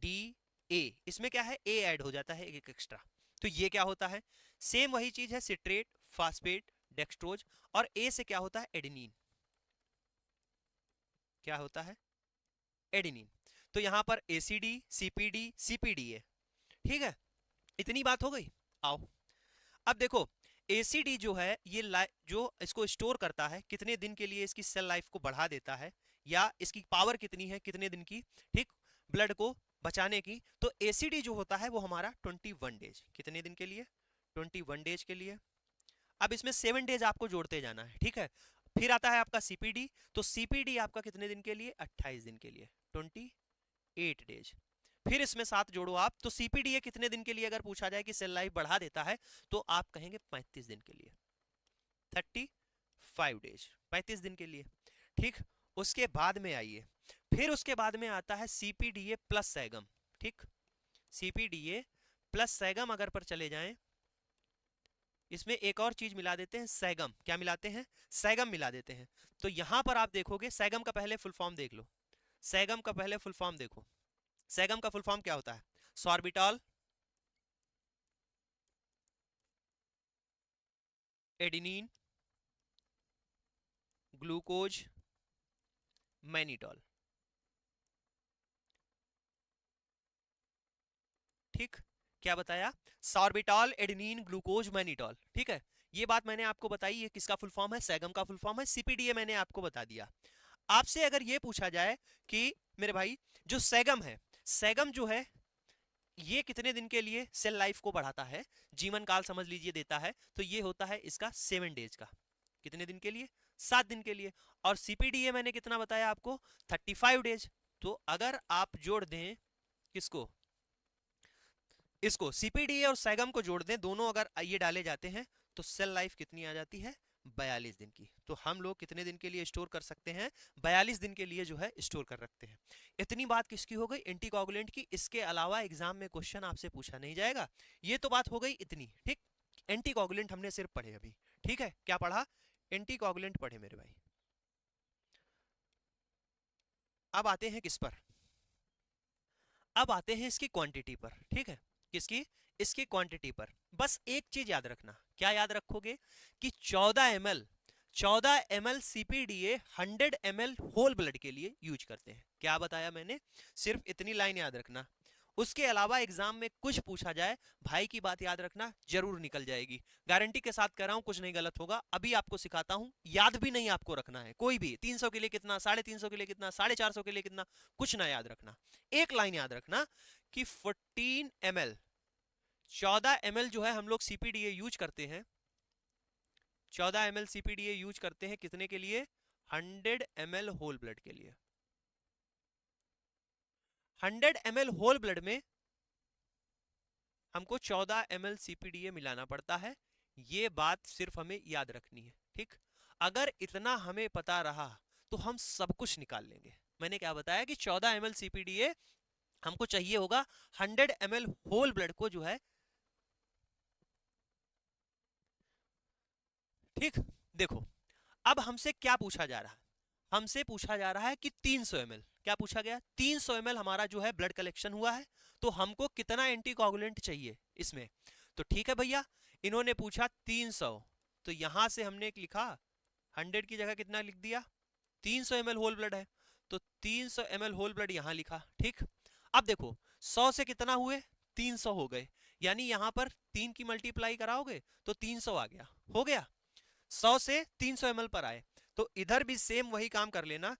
डी ए। इसमें क्या है, ए ऐड हो जाता है एक एक्स्ट्रा। तो ये क्या होता है, सेम वही चीज है, सिट्रेट, फास्फेट, डेक्सट्रोज, और ए से क्या होता है एडेनिन। क्या होता है? एडेनिन। तो यहां पर एसीडी, सीपीडी, सीपीडीए, ठीक है। इतनी बात हो गई। आओ अब देखो, एसीडी जो है ये जो इसको स्टोर करता है, कितने दिन के लिए इसकी सेल लाइफ को बढ़ा देता है, या इसकी पावर कितनी है कितने दिन की, ठीक, ब्लड को बचाने की। तो एसीडी जो होता है वो हमारा 21 डेज, कितने दिन के लिए? 21 डेज के लिए। अब इसमें 7 डेज आपको जोड़ते जाना है, ठीक है। फिर आता है आपका सीपीडी, तो सीपीडी आपका कितने दिन के लिए? 28 दिन के लिए, 28 डेज। फिर इसमें 7 जोड़ो आप, तो सीपीडीए कितने दिन के लिए अगर पूछा जाए कि सेल लाइफ बढ़ा देता है, तो आप कहेंगे 35 दिन के लिए, 35 डेज, 35 दिन के लिए, ठीक। उसके बाद में आइए, फिर उसके बाद में आता है सीपीडीए प्लस सैगम, ठीक। सीपीडीए प्लस सैगम अगर पर चले जाएं, इसमें एक और चीज मिला देते हैं, सैगम। क्या मिलाते हैं? सैगम मिला देते हैं। तो यहां पर आप देखोगे, सैगम का पहले फुल फॉर्म देख लो, सैगम का पहले फुल फॉर्म देखो, सैगम का फुल फॉर्म क्या होता है? Sorbitol adenine glucose mannitol. ठीक, क्या बताया? Sorbitol adenine glucose mannitol. ठीक है, ये बात मैंने आपको बताई, ये किसका फुल फॉर्म है? सैगम का फुल फॉर्म है। सीपीडीए मैंने आपको बता दिया। आपसे अगर ये पूछा जाए कि मेरे भाई जो सैगम है, सैगम जो है ये कितने दिन के लिए सेल लाइफ को बढ़ाता है, जीवन काल समझ लीजिए देता है, तो ये होता है इसका 7 डेज का। कितने दिन के लिए? 7 दिन के लिए। और सीपीडीए मैंने कितना बताया आपको? 35 डेज। तो अगर आप जोड़ दें किसको, इसको सीपीडीए और सैगम को जोड़ दें, दोनों अगर ये डाले जाते हैं तो सेल लाइफ कितनी आ जाती है? 42 दिन की। तो हम लोग कितने दिन के लिए स्टोर कर सकते हैं? 42 दिन के लिए जो है स्टोर कर रखते हैं। इतनी बात किसकी हो गई? एंटीकोगुलेंट की। इसके अलावा एग्जाम में क्वेश्चन आपसे पूछा नहीं जाएगा। ये तो बात हो गई इतनी। ठीक, एंटीकोगुलेंट हमने सिर्फ पढ़े अभी। ठीक है, क्या पढ़ा? एंटीकोगुलेंट पढ़े मेरे भाई। अब आते हैं किस पर? अब आते हैं इसकी क्वांटिटी पर। ठीक है, किसकी? इसकी क्वांटिटी पर। बस एक चीज याद रखना। क्या याद रखोगे? कि 14 ml सीपीडीए 100 ml होल ब्लड के लिए यूज करते हैं। क्या बताया मैंने? सिर्फ इतनी लाइन याद रखना। उसके अलावा एग्जाम में कुछ पूछा जाए, भाई की बात याद रखना, जरूर निकल जाएगी। गारंटी के साथ कह रहा हूं, कुछ नहीं गलत होगा। अभी आपको सिखाता हूं, याद भी नहीं आपको रखना है कोई भी। 300 के लिए कितना, 350 के लिए कितना, 450 के लिए कितना, कुछ ना याद रखना। एक लाइन याद रखना कि 14 ml 14 ml जो है हम लोग सीपीडीए यूज करते हैं। 14 ml सीपीडीए यूज करते हैं कितने के लिए? 100 ml होल ब्लड के लिए। 100 ml होल ब्लड में हमको 14 ml सीपीडीए मिलाना पड़ता है। ये बात सिर्फ हमें याद रखनी है। ठीक, अगर इतना हमें पता रहा तो हम सब कुछ निकाल लेंगे। मैंने क्या बताया कि 14 ml सीपीडीए हमको चाहिए होगा 100 ml होल ब्लड को जो है। ठीक, देखो अब हमसे क्या पूछा जा रहा है? हमसे पूछा जा रहा है कि 300 ml, क्या पूछा गया? 300 ml हमारा जो है ब्लड कलेक्शन हुआ है, तो हमको कितना एंटीकोगुलेंट चाहिए इसमें? तो ठीक है भैया, इन्होंने पूछा 300, तो यहां से हमने एक लिखा 100 की जगह कितना लिख दिया? 300 ml होल ब्लड है, तो 300 ml होल ब्लड यहां लिखा। ठीक, अब देखो 100 से कितना हुए? 300 हो गए, यानी यहां पर 3 की मल्टीप्लाई कराओगे तो 300 आ गया। हो गया, 100 से 300 ml पर आए। तो इधर भी सेम वही काम कर लेना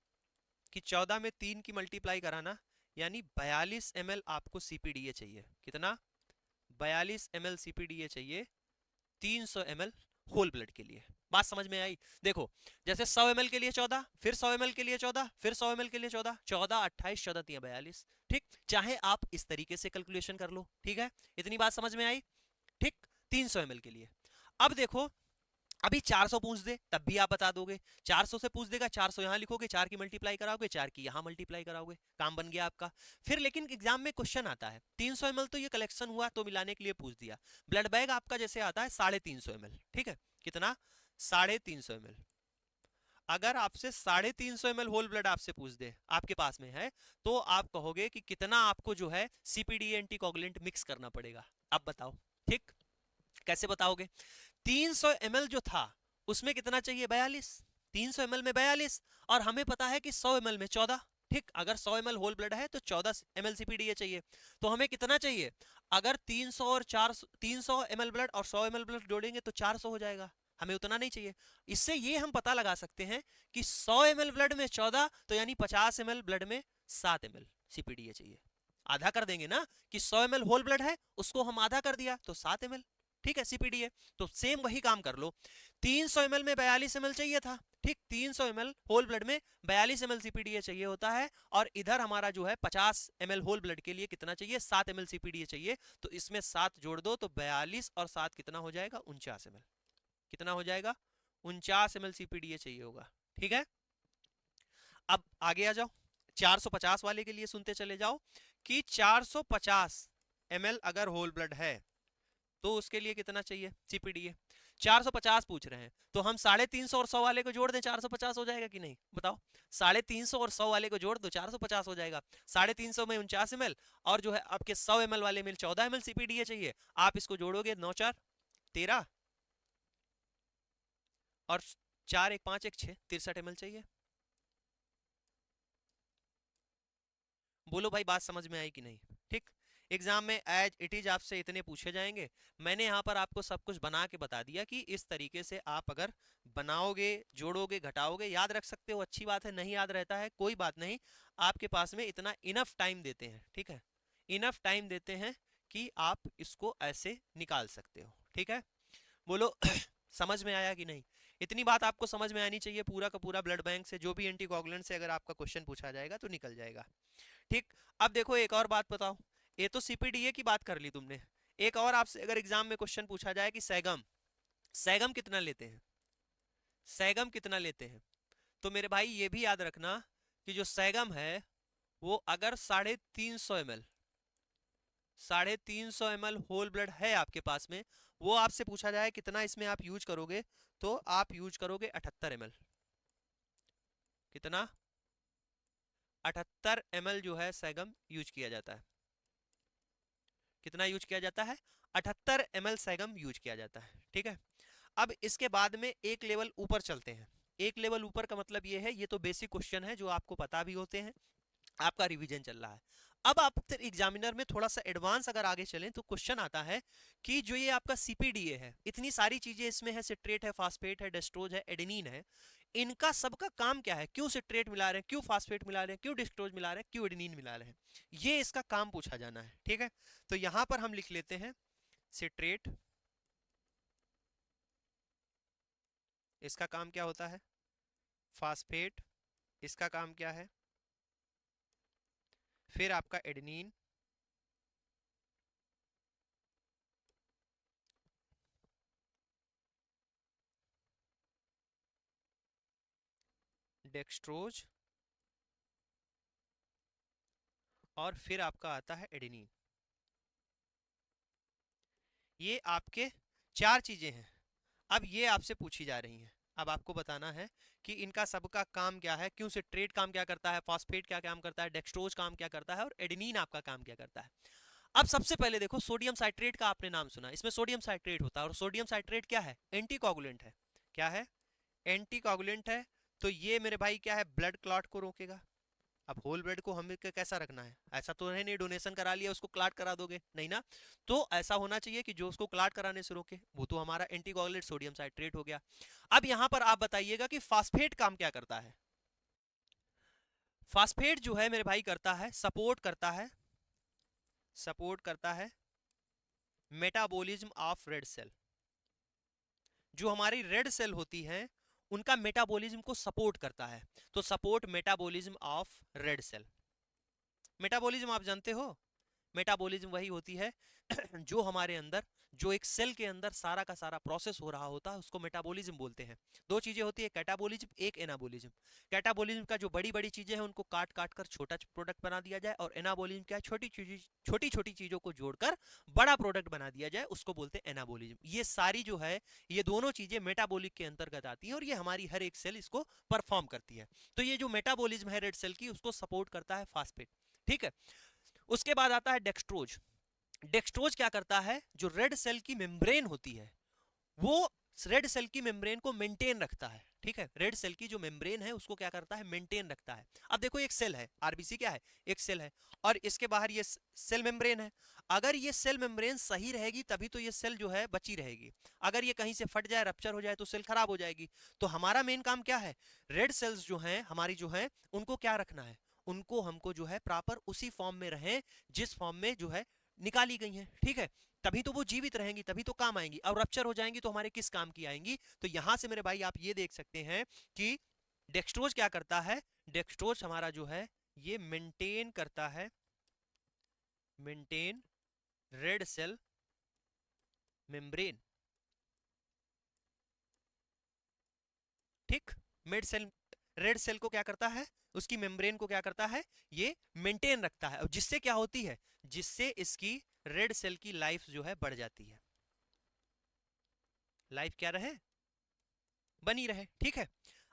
कि 14 में 3 की मल्टीप्लाई कराना, यानी 42 ml आपको सीपीडीए चाहिए। कितना? 42 ml सीपीडीए चाहिए 300 ml होल ब्लड के लिए। बात समझ में आई? देखो, जैसे 100 ml के लिए 14, फिर 100 ml के लिए 14, फिर 100 ml के लिए 14, 14 28 14 3 42। ठीक, चाहे आप इस तरीके से कैलकुलेशन कर लो। ठीक है, इतनी बात समझ में आई? ठीक, 300 ml के लिए। अब देखो, अभी 400 पूछ दे तब भी आप बता दोगे। 400 से पूछ देगा, 400 यहां लिखोगे, 4 की मल्टीप्लाई कराओगे, 4 की यहां मल्टीप्लाई कराओगे, काम बन गया आपका। फिर लेकिन एग्जाम में क्वेश्चन आता है 300 ml तो ये कलेक्शन हुआ तो मिलाने के लिए पूछ दिया। ब्लड बैग आपका जैसे आता है 350 ml। ठीक है, कितना? 350 ml। अगर आपसे 350 ml होल ब्लड आपसे पूछ दे, आपके पास में है, तो आप कहोगे कि कितना आपको जो है सीपीडी एंटीकोगुलेंट मिक्स करना पड़ेगा। अब बताओ, ठीक, कैसे बताओगे? 300 ml जो था उसमें कितना चाहिए? 42। 300 ml में 42, और हमें पता है कि 100 ml में 14। ठीक, अगर 100 ml होल ब्लड है तो 14 ml सीपीडीए चाहिए। तो हमें कितना चाहिए? अगर 300 और 400, 300 ml ब्लड और 100 ml ब्लड जोड़ेंगे तो 400 हो जाएगा। हमें उतना नहीं चाहिए। इससे ये हम पता लगा सकते हैं कि 100 ml ब्लड में 14, तो यानी 50 ml ब्लड में 7 ml सीपीडीए चाहिए। आधा कर देंगे ना, कि 100 ml होल ब्लड है, उसको हम आधा कर दिया तो 7 ml। ठीक है, सीपीडीए। तो सेम वही काम कर लो। 300 ml में 42 ml चाहिए था। ठीक, 300 ml होल ब्लड में 42 ml सीपीडीए चाहिए होता है, और इधर हमारा जो है 50 ml होल ब्लड के लिए कितना चाहिए? 7 ml सीपीडीए चाहिए। तो इसमें 7 जोड़ दो तो 42 और 7 कितना हो जाएगा? 49 ml। कितना हो जाएगा? 49 ml सीपीडीए चाहिए होगा। ठीक है, अब आगे आ जाओ, 450 वाले के लिए सुनते चले जाओ कि 450 ml अगर होल ब्लड है तो उसके लिए कितना चाहिए सीपीडीए? 450 पूछ रहे हैं, तो हम 350 और 100 वाले को जोड़ दें, 450 हो जाएगा कि नहीं, बताओ। 350 और 100 वाले को जोड़ दो, 450 हो जाएगा। 350 में 49 ml, और जो है आपके 100 ml वाले में 14 ml CPDA चाहिए। आप इसको जोड़ोगे, 9 4 13, और 4 1 5 1 6, 63 ml चाहिए। बोलो भाई, बात समझ में आई कि नहीं? ठीक। एग्जाम में एज इट इज आपसे इतने पूछे जाएंगे। मैंने यहाँ पर आपको सब कुछ बना के बता दिया कि इस तरीके से आप अगर बनाओगे, जोड़ोगे, घटाओगे, याद रख सकते हो, अच्छी बात है। नहीं याद रहता है कोई बात नहीं, आपके पास में इतना इनफ टाइम देते हैं, ठीक है, इनफ टाइम देते हैं कि आप इसको ऐसे निकाल सकते हो, ठीक है। बोलो समझ में आया कि नहीं? इतनी बात आपको समझ में आनी चाहिए, पूरा का पूरा ब्लड बैंक से जो भी एंटीकोगुलेंट से अगर आपका क्वेश्चन पूछा जाएगा तो निकल जाएगा। ठीक। अब देखो एक और बात बताओ, ये तो सीपीडीए की बात कर ली तुमने। एक और आपसे अगर एग्जाम में क्वेश्चन पूछा जाए कि सैगम, सैगम कितना लेते हैं, सैगम कितना लेते हैं, तो मेरे भाई ये भी याद रखना कि जो सैगम है वो अगर 350 ml, 350 ml होल ब्लड है आपके पास में, वो आपसे पूछा जाए कितना इसमें आप यूज करोगे, तो आप यूज करोगे 78 ml। कितना? 78 ml जो है सैगम यूज किया जाता है। कितना यूज किया जाता है? 78 ml सैगम यूज किया जाता है, ठीक है। अब इसके बाद में एक लेवल ऊपर चलते हैं। एक लेवल ऊपर का मतलब ये है, ये तो बेसिक क्वेश्चन है जो आपको पता भी होते हैं, आपका रिवीजन चल रहा है। अब आप एग्जामिनर में थोड़ा सा एडवांस अगर आगे चलें तो क्वेश्चन आता है कि जो ये आपका सीपीडीए है, इतनी सारी चीजें इसमें है, सिट्रेट है, फास्फेट है, डेस्ट्रोज है, एडेनिन है, इनका सबका काम क्या है? क्यों सिट्रेट मिला रहे हैं, क्यों फास्फेट मिला रहे हैं, क्यों डेस्ट्रोज मिला रहे हैं, क्यों एडेनिन मिला रहे हैं, ये इसका काम पूछा जाना है, ठीक है। तो यहां पर हम लिख लेते हैं सिट्रेट, इसका काम क्या होता है? फास्फेट, इसका काम क्या है? फिर आपका एडेनिन, डेक्सट्रोज, और फिर आपका आता है एडेनिन। ये आपके 4 चीजें हैं। अब ये आपसे पूछी जा रही हैं। अब आपको बताना है कि इनका सबका काम क्या है, क्यों सिट्रेट काम क्या करता है, फास्फेट क्या काम करता है, डेक्सट्रोज काम क्या करता है, और एडेनिन आपका काम क्या करता है। अब सबसे पहले देखो, सोडियम साइट्रेट का आपने नाम सुना, इसमें सोडियम साइट्रेट होता है, और सोडियम साइट्रेट क्या है? एंटीकोगुलेंट है। क्या है? एंटीकोगुलेंट है। तो ये मेरे भाई क्या है? ब्लड क्लॉट को रोकेगा। अब होल ब्लड को हमें कैसा रखना है? ऐसा तो है नहीं डोनेशन करा लिया उसको क्लाट करा दोगे, नहीं ना। तो ऐसा होना चाहिए कि जो उसको क्लाट कराने से रोके, वो तो हमारा एंटीकोगुलेंट सोडियम साइट्रेट हो गया। अब यहां पर आप बताइएगा कि फास्फेट काम क्या करता है। फास्फेट जो है मेरे भाई करता है, सपोर्ट करता है, सपोर्ट करता है मेटाबॉलिज्म ऑफ रेड सेल। जो हमारी रेड सेल होती है उनका मेटाबॉलिज्म को सपोर्ट करता है। तो support metabolism of red cell. Metabolism आप जानते हो, मेटाबॉलिज्म वही होती है जो हमारे अंदर, जो एक सेल के अंदर सारा का सारा प्रोसेस हो रहा होता है उसको मेटाबॉलिज्म बोलते हैं। दो चीजें होती है, कैटाबॉलिज्म, एक एनाबॉलिज्म। कैटाबॉलिज्म का जो बड़ी बड़ी चीजें हैं उनको काट काट कर छोटा प्रोडक्ट बना दिया जाए, और एनाबॉलिज्म क्या है? छोटी छोटी चीजों को जोड़कर बड़ा प्रोडक्ट बना दिया जाए, उसको बोलते हैं एनाबॉलिज्म। ये सारी जो है, ये दोनों चीजें मेटाबॉलिक के अंतर्गत आती है, और ये हमारी हर एक सेल इसको परफॉर्म करती है। तो ये जो मेटाबॉलिज्म है रेड सेल की, उसको सपोर्ट करता है फास्फेट, ठीक है। उसके बाद आता है डेक्सट्रोज। डेक्सट्रोज क्या करता है? जो रेड सेल की मेम्ब्रेन होती है, वो रेड सेल की मेम्ब्रेन को मेंटेन रखता है, ठीक है। रेड सेल की जो मेम्ब्रेन है उसको क्या करता है? मेंटेन रखता है। अब देखो एक सेल है, आरबीसी क्या है? एक सेल है, और इसके बाहर ये सेल मेम्ब्रेन है। अगर ये सेल मेम्ब्रेन सही रहेगी तभी तो ये सेल जो है बची रहेगी। अगर ये कहीं से फट जाए, रप्चर हो जाए, तो सेल खराब हो जाएगी। तो हमारा मेन काम क्या है? रेड सेल्स जो हैं हमारी, जो है उनको क्या रखना है? उनको हमको जो है प्रॉपर उसी फॉर्म में रहे जिस फॉर्म में जो है निकाली गई हैं, ठीक है। तभी तो वो जीवित रहेंगी, तभी तो काम आएंगी। और रप्चर हो जाएंगी तो हमारे किस काम की आएंगी? तो यहां से मेरे भाई आप ये देख सकते हैं कि डेक्सट्रोज क्या करता है? डेक्सट्रोज हमारा जो है ये मेंटेन करता है, मेंटेन रेड सेल मेम्ब्रेन, ठीक। मेड सेल, रेड सेल को क्या करता है? उसकी मेम्ब्रेन को क्या करता है? ये मेंटेन रखता है, और जिससे क्या होती है? जिससे इसकी रेड सेल की लाइफ जो है बढ़ जाती है। लाइफ क्या रहे, बनी रहे। ठीक है,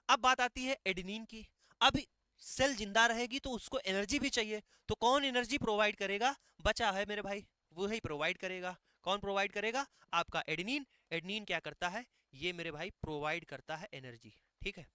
अब बात आती है एडेनिन की। अब सेल जिंदा रहेगी तो उसको एनर्जी भी चाहिए, तो कौन एनर्जी प्रोवाइड करेगा, बचा है मेरे भाई, वो ही प्रोवाइड करेगा। कौन प्रोवाइड करेगा, आपका एडेनिन। एडेनिन क्या करता है, ये मेरे भाई प्रोवाइड करता है एनर्जी। ठीक है,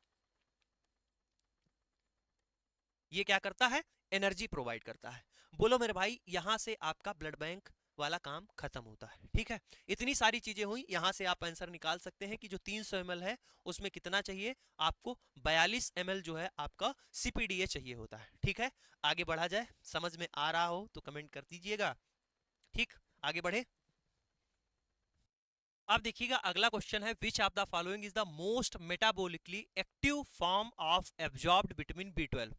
ये क्या करता है, एनर्जी प्रोवाइड करता है। बोलो मेरे भाई, यहां से आपका ब्लड बैंक वाला काम खत्म होता है। ठीक है, इतनी सारी चीजें हुई, यहां से आप आंसर निकाल सकते हैं कि जो 300 ml है उसमें कितना चाहिए आपको, 42 ml जो है आपका सीपीडीए चाहिए होता है। ठीक है, आगे बढ़ा जाए, समझ में आ रहा हो तो कमेंट कर दीजिएगा। ठीक, आगे बढ़े। अब देखिएगा अगला क्वेश्चन है, which of the following is the most metabolically active form of absorbed vitamin B 12।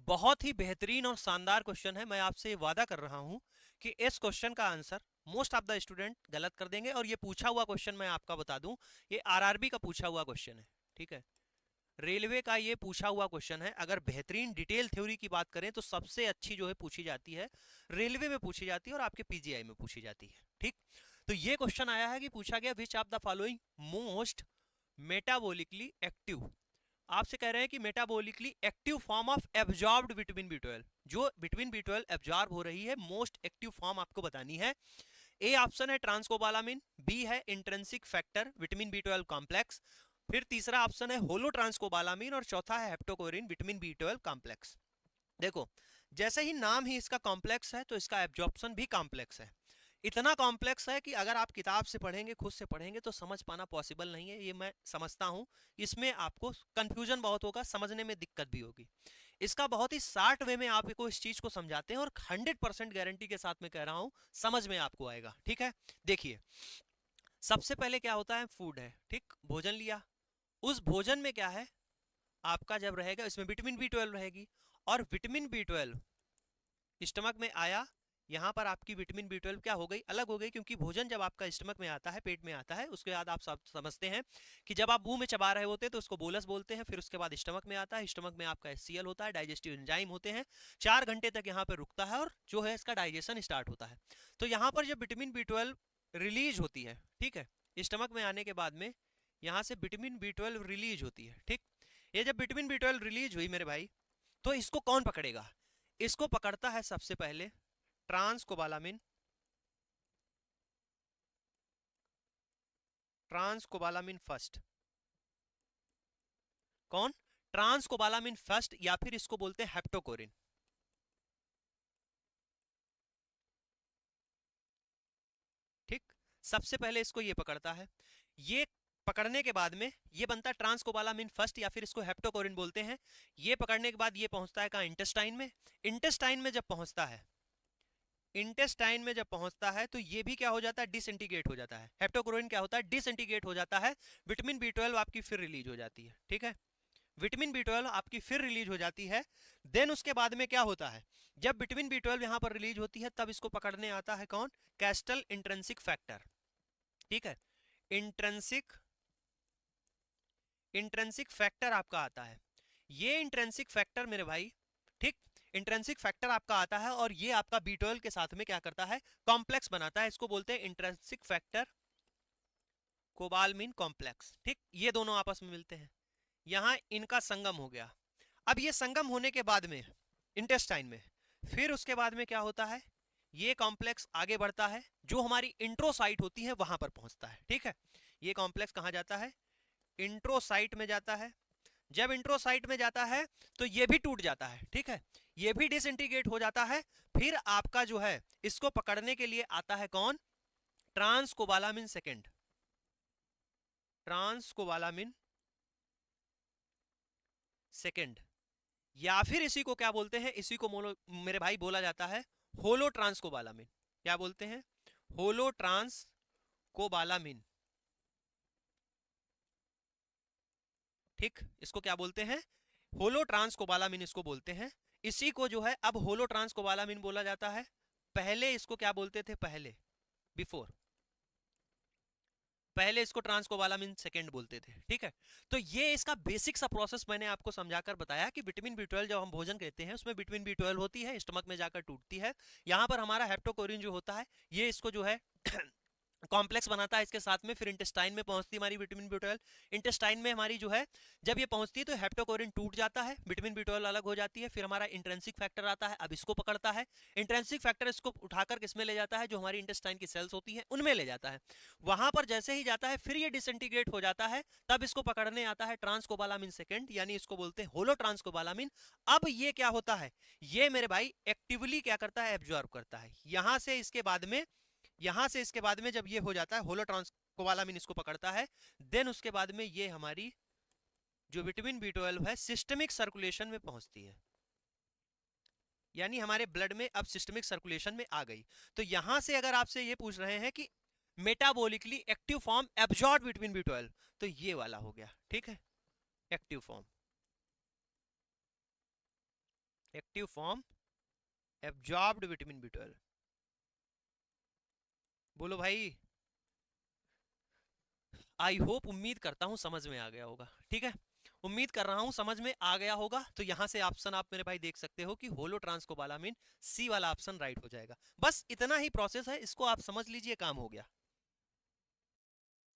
बहुत ही बेहतरीन और शानदार क्वेश्चन है। मैं आपसे वादा कर रहा हूं कि इस क्वेश्चन का answer most of the student गलत कर देंगे। और ये पूछा हुआ क्वेश्चन मैं आपका बता दूं, ये आरआरबी का पूछा हुआ क्वेश्चन है। ठीक है, रेलवे का ये पूछा हुआ क्वेश्चन है। अगर बेहतरीन डिटेल थ्योरी की बात करें तो सबसे अच्छी जो है पूछी जाती है रेलवे में पूछी जाती है और आपके पीजीआई में पूछी जाती है। ठीक, तो ये क्वेश्चन आया है कि पूछा गया which of the following most metabolically active, आपसे कह रहे हैं कि metabolically active form of absorbed vitamin B 12, जो विटामिन बी 12 एब्जॉर्ब हो रही है मोस्ट एक्टिव फॉर्म आपको बतानी है। ए ऑप्शन है ट्रांसकोबालामिन, बी है intrinsic factor vitamin B 12 complex, फिर तीसरा ऑप्शन है होलो ट्रांसकोबालामिन और चौथा है हेप्टोकोरिन विटामिन बी 12 कॉम्प्लेक्स। देखो, जैसे ही नाम ही इसका कॉम्प्लेक्स है तो इसका एब्जॉर्प्शन भी कॉम्प्लेक्स है। इतना कॉम्प्लेक्स है कि अगर आप किताब से पढ़ेंगे, खुद से पढ़ेंगे तो समझ पाना पॉसिबल नहीं है, ये मैं समझता हूं। इसमें आपको कंफ्यूजन बहुत होगा, समझने में दिक्कत भी होगी। इसका बहुत ही शार्ट वे में आपको इस चीज को समझाते हैं और 100% गारंटी के साथ में कह रहा हूं समझ में आपको आएगा। ठीक है, देखिए सबसे पहले क्या होता है, फूड है। ठीक, भोजन लिया, उस भोजन में क्या है आपका, जब रहेगा इसमें विटामिन बी 12 रहेगी, और विटामिन बी 12 स्टमक में आया, यहाँ पर आपकी विटामिन बी 12 क्या हो गई, अलग हो गई। क्योंकि भोजन जब आपका स्टमक में आता है, पेट में आता है, उसके बाद आप सब समझते हैं कि जब आप मुंह में चबा रहे होते हैं तो उसको बोलस बोलते हैं। फिर उसके बाद स्टमक में आता है, स्टमक में आपका एचसीएल होता है, डाइजेस्टिव एंजाइम होते हैं, 4 घंटे तक यहाँ पर रुकता है और जो है इसका डाइजेशन स्टार्ट होता है। तो यहाँ पर जब विटामिन बी 12 रिलीज होती है, ठीक है, स्टमक में आने के बाद में यहाँ से विटामिन बी 12 रिलीज होती है। ठीक, ये जब विटामिन बी 12 रिलीज हुई मेरे भाई, तो इसको कौन पकड़ेगा, इसको पकड़ता है सबसे पहले ट्रांसकोबालामिन। ट्रांसकोबालामिन फर्स्ट, कौन, ट्रांसकोबालामिन फर्स्ट, या फिर इसको बोलते हैं हेप्टोकोरिन। ठीक, सबसे पहले इसको ये पकड़ता है। ये पकड़ने के बाद में ये बनता है ट्रांसकोबालामिन फर्स्ट, या फिर इसको हेप्टोकोरिन बोलते हैं। ये पकड़ने के बाद ये पहुंचता है कहां, इंटेस्टाइन में। इंटेस्टाइन में जब पहुंचता है, इंटेस्टाइन में जब पहुंचता है तो ये भी क्या हो जाता है, डिसइंटीग्रेट हो जाता है। हेप्टोक्लोरिन क्या होता है, डिसइंटीग्रेट हो जाता है। विटामिन बी 12 आपकी फिर रिलीज हो जाती है। ठीक है, विटामिन बी 12 आपकी फिर रिलीज हो जाती है। देन उसके बाद में क्या होता है, जब विटामिन बी 12 यहां पर रिलीज होती है तब इसको पकड़ने आता है कौन, कैस्टल इंट्रिंसिक फैक्टर। ठीक है, इंट्रिंसिक इंट्रिंसिक फैक्टर आपका आता है। ये इंट्रिंसिक फैक्टर मेरे भाई, ठीक, इंट्रिंसिक फैक्टर आपका आता है और ये आपका बी 12 के साथ में क्या करता है, कॉम्प्लेक्स बनाता है। इसको बोलते हैं इंट्रिंसिक फैक्टर कोबालमिन कॉम्प्लेक्स। ठीक, ये दोनों आपस में मिलते हैं, यहां इनका संगम हो गया। अब ये संगम होने के बाद में इंटेस्टाइन में, फिर उसके बाद में क्या होता है, ये कॉम्प्लेक्स आगे बढ़ता है, जो हमारी इंट्रोसाइट होती है वहां पर पहुंचता है। ठीक है, ये कॉम्प्लेक्स कहां जाता है, इंट्रोसाइट में जाता है। जब इंट्रोसाइट में जाता है तो ये भी टूट जाता है। ठीक है, ये भी डिसइंटीग्रेट हो जाता है। फिर आपका जो है इसको पकड़ने के लिए आता है कौन, ट्रांसकोबालामिन सेकेंड, ट्रांसकोबालामिन सेकेंड, या फिर इसी को क्या बोलते हैं, इसी को मेरे भाई बोला जाता है होलो ट्रांसकोबालामिन। क्या बोलते हैं, होलो ट्रांसकोबालामिन। ठीक, इसको क्या बोलते हैं, होलो ट्रांसकोबालामिन इसको बोलते हैं। इसी को जो है अब होलो ट्रांसकोबालामिन बोला जाता है। पहले इसको क्या बोलते थे, पहले बिफोर, पहले इसको ट्रांसकोबालामिन सेकेंड बोलते थे। ठीक है, तो ये इसका बेसिक सा प्रोसेस मैंने आपको समझाकर बताया कि विटामिन बी 12 जब हम भोजन कहते हैं उसमें विटामिन बी 12 होती है, स्टमक में जाकर टूटती है। यहां पर हमारा हेप्टोकोरिन जो होता है ये इसको जो है कॉम्प्लेक्स बनाता है इसके साथ में, फिर इंटेस्टाइन में पहुंचती है हमारी विटामिन B12। इंटेस्टाइन में हमारी जो है जब ये पहुंचती है तो हेप्टोकोरिन टूट जाता है, विटामिन B12 अलग हो जाती है, फिर हमारा इंट्रिंसिक फैक्टर आता है, अब इसको पकड़ता है। इंट्रिंसिक फैक्टर इसको उठाकर किसमें ले जाता है, जो हमारी इंटेस्टाइन की सेल्स होती है उनमें ले जाता है। वहां पर जैसे ही जाता है फिर ये डिसइंटीग्रेट हो जाता है, तब इसको पकड़ने आता है ट्रांसकोबालामिन सेकेंड, यानी इसको बोलते हैं होलो ट्रांसकोबालामिन। अब ये क्या होता है, ये मेरे भाई एक्टिवली क्या करता है, एब्जॉर्ब करता है। यहां से इसके बाद में जब ये हो जाता है होलो ट्रांसकोबालामिन इसको पकड़ता है, देन उसके बाद में ये हमारी जो विटामिन B12 है सिस्टमिक सर्कुलेशन में पहुंचती है, यानी हमारे ब्लड में अब सिस्टमिक सर्कुलेशन में आ गई। तो यहां से अगर आपसे ये पूछ रहे हैं कि metabolically active form absorb vitamin B12, तो ये वाला हो गया, ठीक है, active form, active form absorbed vitamin B12। बोलो भाई, आई होप, उम्मीद करता हूं समझ में आ गया होगा, ठीक है, उम्मीद कर रहा हूं समझ में आ गया होगा। तो यहां से ऑप्शन आप मेरे भाई देख सकते हो कि होलो ट्रांसकोबालामिन, सी वाला ऑप्शन राइट हो जाएगा। बस इतना ही प्रोसेस है, इसको आप समझ लीजिए, काम हो गया।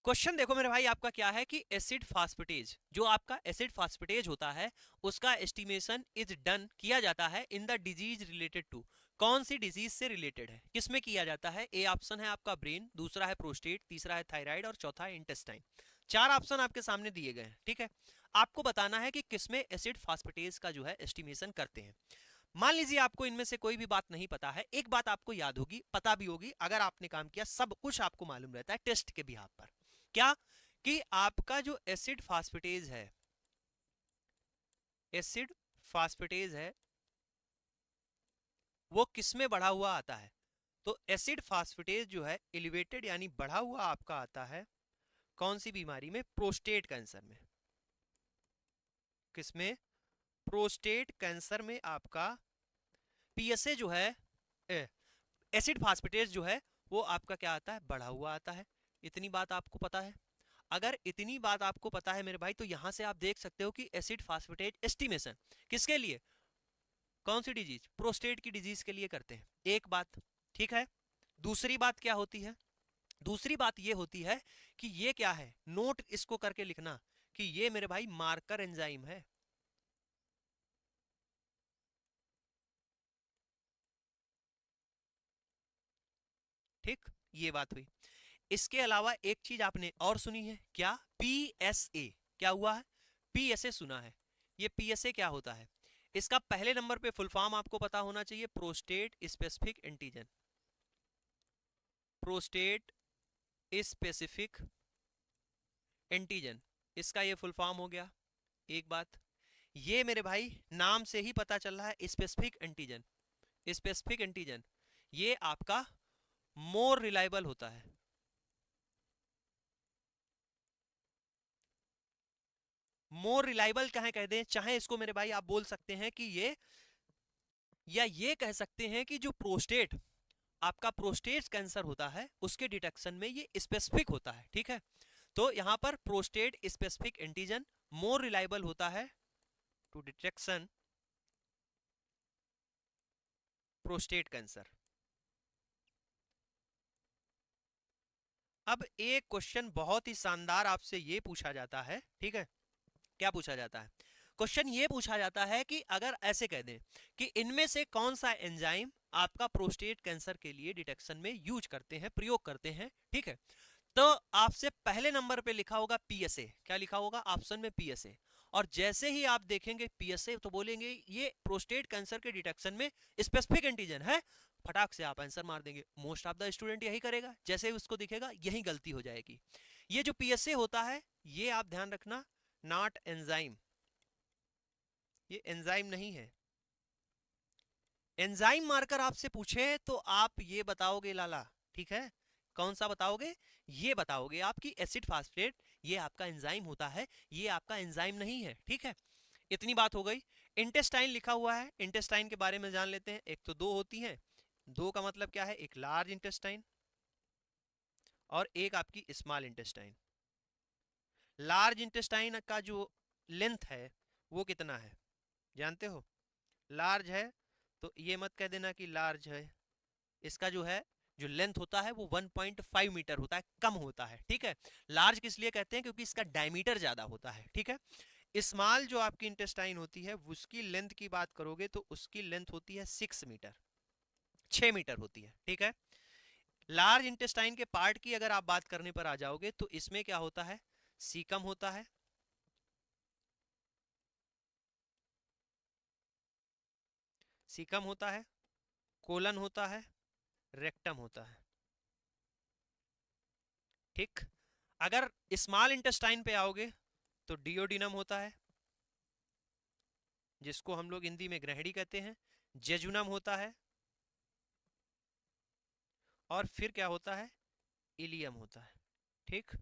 क्वेश्चन देखो मेरे भाई आपका क्या है कि एसिड फास्फेटेज, जो आपका एसिड फास्फेटेज होता है उसका एस्टिमेशन इज डन, किया जाता है in the disease related to, कौन सी डिजीज से रिलेटेड है, किसमें किया जाता है। ए ऑप्शन है आपका ब्रेन, दूसरा है प्रोस्टेट, तीसरा है थायराइड और चौथा है इंटेस्टाइन। चार ऑप्शन आपके सामने दिए गए हैं, ठीक है। आपको बताना है कि किसमें एसिड फास्फेटेज का जो है एस्टिमेशन करते हैं। मान लीजिए आपको इनमें से कोई भी बात नहीं पता है, एक बात आपको याद होगी, पता भी होगी, अगर आपने काम किया सब कुछ आपको मालूम रहता है टेस्ट के बिहाफ पर। क्या कि आपका जो एसिड फास्फेटेज है, एसिड फास्फेटेज है वो किसमें बढ़ा हुआ आता है। तो एसिड फास्फेटेज जो है एलिवेटेड यानी बढ़ा हुआ आपका आता है कौन सी बीमारी में, प्रोस्टेट कैंसर में। किसमें, प्रोस्टेट कैंसर में आपका पीएसए जो है, एसिड फास्फेटेज जो है वो आपका क्या आता है, बढ़ा हुआ आता है। इतनी बात आपको पता है। अगर इतनी बात आपको पता है मेरे भाई, तो यहां से आप देख सकते हो कि एसिड फास्फेटेज एस्टिमेशन किसके लिए, कौन सी डिजीज, प्रोस्टेट की डिजीज के लिए करते हैं, एक बात, ठीक है। दूसरी बात क्या होती है, दूसरी बात ये होती है कि ये क्या है, नोट इसको करके लिखना कि ये मेरे भाई मार्कर एंजाइम है। ठीक, ये बात हुई। इसके अलावा एक चीज आपने और सुनी है क्या, पीएसए, क्या हुआ है, पीएसए सुना है। ये पीएसए क्या होता है, इसका पहले नंबर पे फुल फॉर्म आपको पता होना चाहिए, prostate specific antigen, prostate specific antigen, इसका ये फुल फॉर्म हो गया। एक बात ये मेरे भाई नाम से ही पता चल रहा है, स्पेसिफिक एंटीजन, स्पेसिफिक एंटीजन ये आपका मोर रिलायबल होता है। मोर रिलायबल कहें कह दें, चाहे इसको मेरे भाई आप बोल सकते हैं कि ये, या ये कह सकते हैं कि जो प्रोस्टेट आपका प्रोस्टेट कैंसर होता है उसके डिटेक्शन में ये स्पेसिफिक होता है, ठीक है। तो यहां पर prostate specific antigen more reliable होता है टू डिटेक्शन प्रोस्टेट कैंसर। अब एक क्वेश्चन बहुत ही शानदार आपसे ये पूछा जाता है, ठीक है, क्या पूछा जाता है, क्वेश्चन ये पूछा जाता है कि अगर ऐसे कह दें कि इनमें से कौन सा एंजाइम आपका प्रोस्टेट कैंसर के लिए डिटेक्शन में यूज करते हैं, प्रयोग करते हैं, ठीक है। तो आपसे पहले नंबर पे लिखा होगा पीएसए, क्या लिखा होगा ऑप्शन में, पीएसए। और जैसे ही आप देखेंगे पीएसए तो बोलेंगे ये प्रोस्टेट कैंसर के डिटेक्शन में स्पेसिफिक एंटीजन है, फटाक से आप आंसर मार देंगे। मोस्ट ऑफ द स्टूडेंट यही करेगा, जैसे ही उसको दिखेगा यही गलती हो जाएगी। ये जो पीएसए होता है ये आप ध्यान रखना, नॉट एंजाइम, ये एंजाइम नहीं है। एंजाइम मार्कर आपसे पूछे तो आप ये बताओगे लाला, ठीक है, कौन सा बताओगे, ये बताओगे आपकी एसिड फास्फेट ये आपका एंजाइम होता है, ये आपका एंजाइम नहीं है, ठीक है। इतनी बात हो गई। इंटेस्टाइन लिखा हुआ है, इंटेस्टाइन के बारे में जान लेते हैं। एक तो दो होती हैं, दो का मतलब क्या है, एक लार्ज इंटेस्टाइन और एक आपकी स्मॉल इंटेस्टाइन। लार्ज इंटेस्टाइन का जो लेंथ है वो कितना है जानते हो, लार्ज है, तो ये मत कह देना कि लार्ज है, इसका जो है जो लेंथ होता है वो 1.5 मीटर होता है, कम होता है, ठीक है। लार्ज किस लिए कहते हैं, क्योंकि इसका डायमीटर ज्यादा होता है, ठीक है। स्मॉल जो आपकी इंटेस्टाइन होती है उसकी लेंथ की बात करोगे तो उसकी लेंथ होती है 6 मीटर, 6 मीटर होती है, ठीक है। लार्ज इंटेस्टाइन के पार्ट की अगर आप बात करने पर आ जाओगे तो इसमें क्या होता है, सीकम होता है, सीकम होता है, कोलन होता है, रेक्टम होता है, ठीक। अगर स्मॉल इंटेस्टाइन पे आओगे तो डियोडिनम होता है, जिसको हम लोग हिंदी में ग्रहणी कहते हैं, जेजुनम होता है, और फिर क्या होता है, इलियम होता है, ठीक।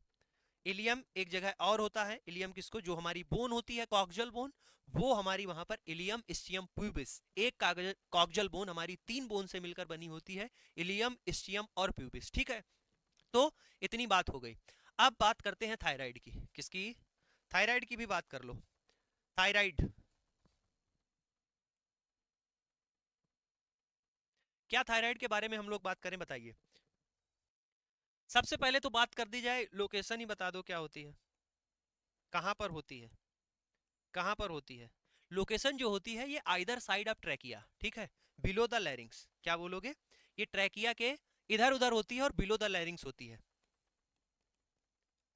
इलियम एक जगह और होता है, इलियम किसको, जो हमारी बोन होती है कॉक्जल बोन, वो हमारी वहां पर इलियम इस्चियम प्यूबिस, एक कागज कॉक्जल बोन हमारी 3 बोन से मिलकर बनी होती है, इलियम इस्चियम और प्यूबिस, ठीक है। तो इतनी बात हो गई। अब बात करते हैं थायराइड की, किसकी, थायराइड की भी बात कर लो। थायराइड, क्या थायराइड के बारे में हम लोग बात करें, बताइए। सबसे पहले तो बात कर दी जाए, लोकेशन ही बता दो क्या होती है, कहां पर होती है, कहां पर होती है। लोकेशन जो होती है ये आइदर साइड ऑफ ट्रैकिया, ठीक है, बिलो द लैरिंग्स, क्या बोलोगे, ये ट्रैकिया के इधर उधर होती है और बिलो द लैरिंग्स होती है,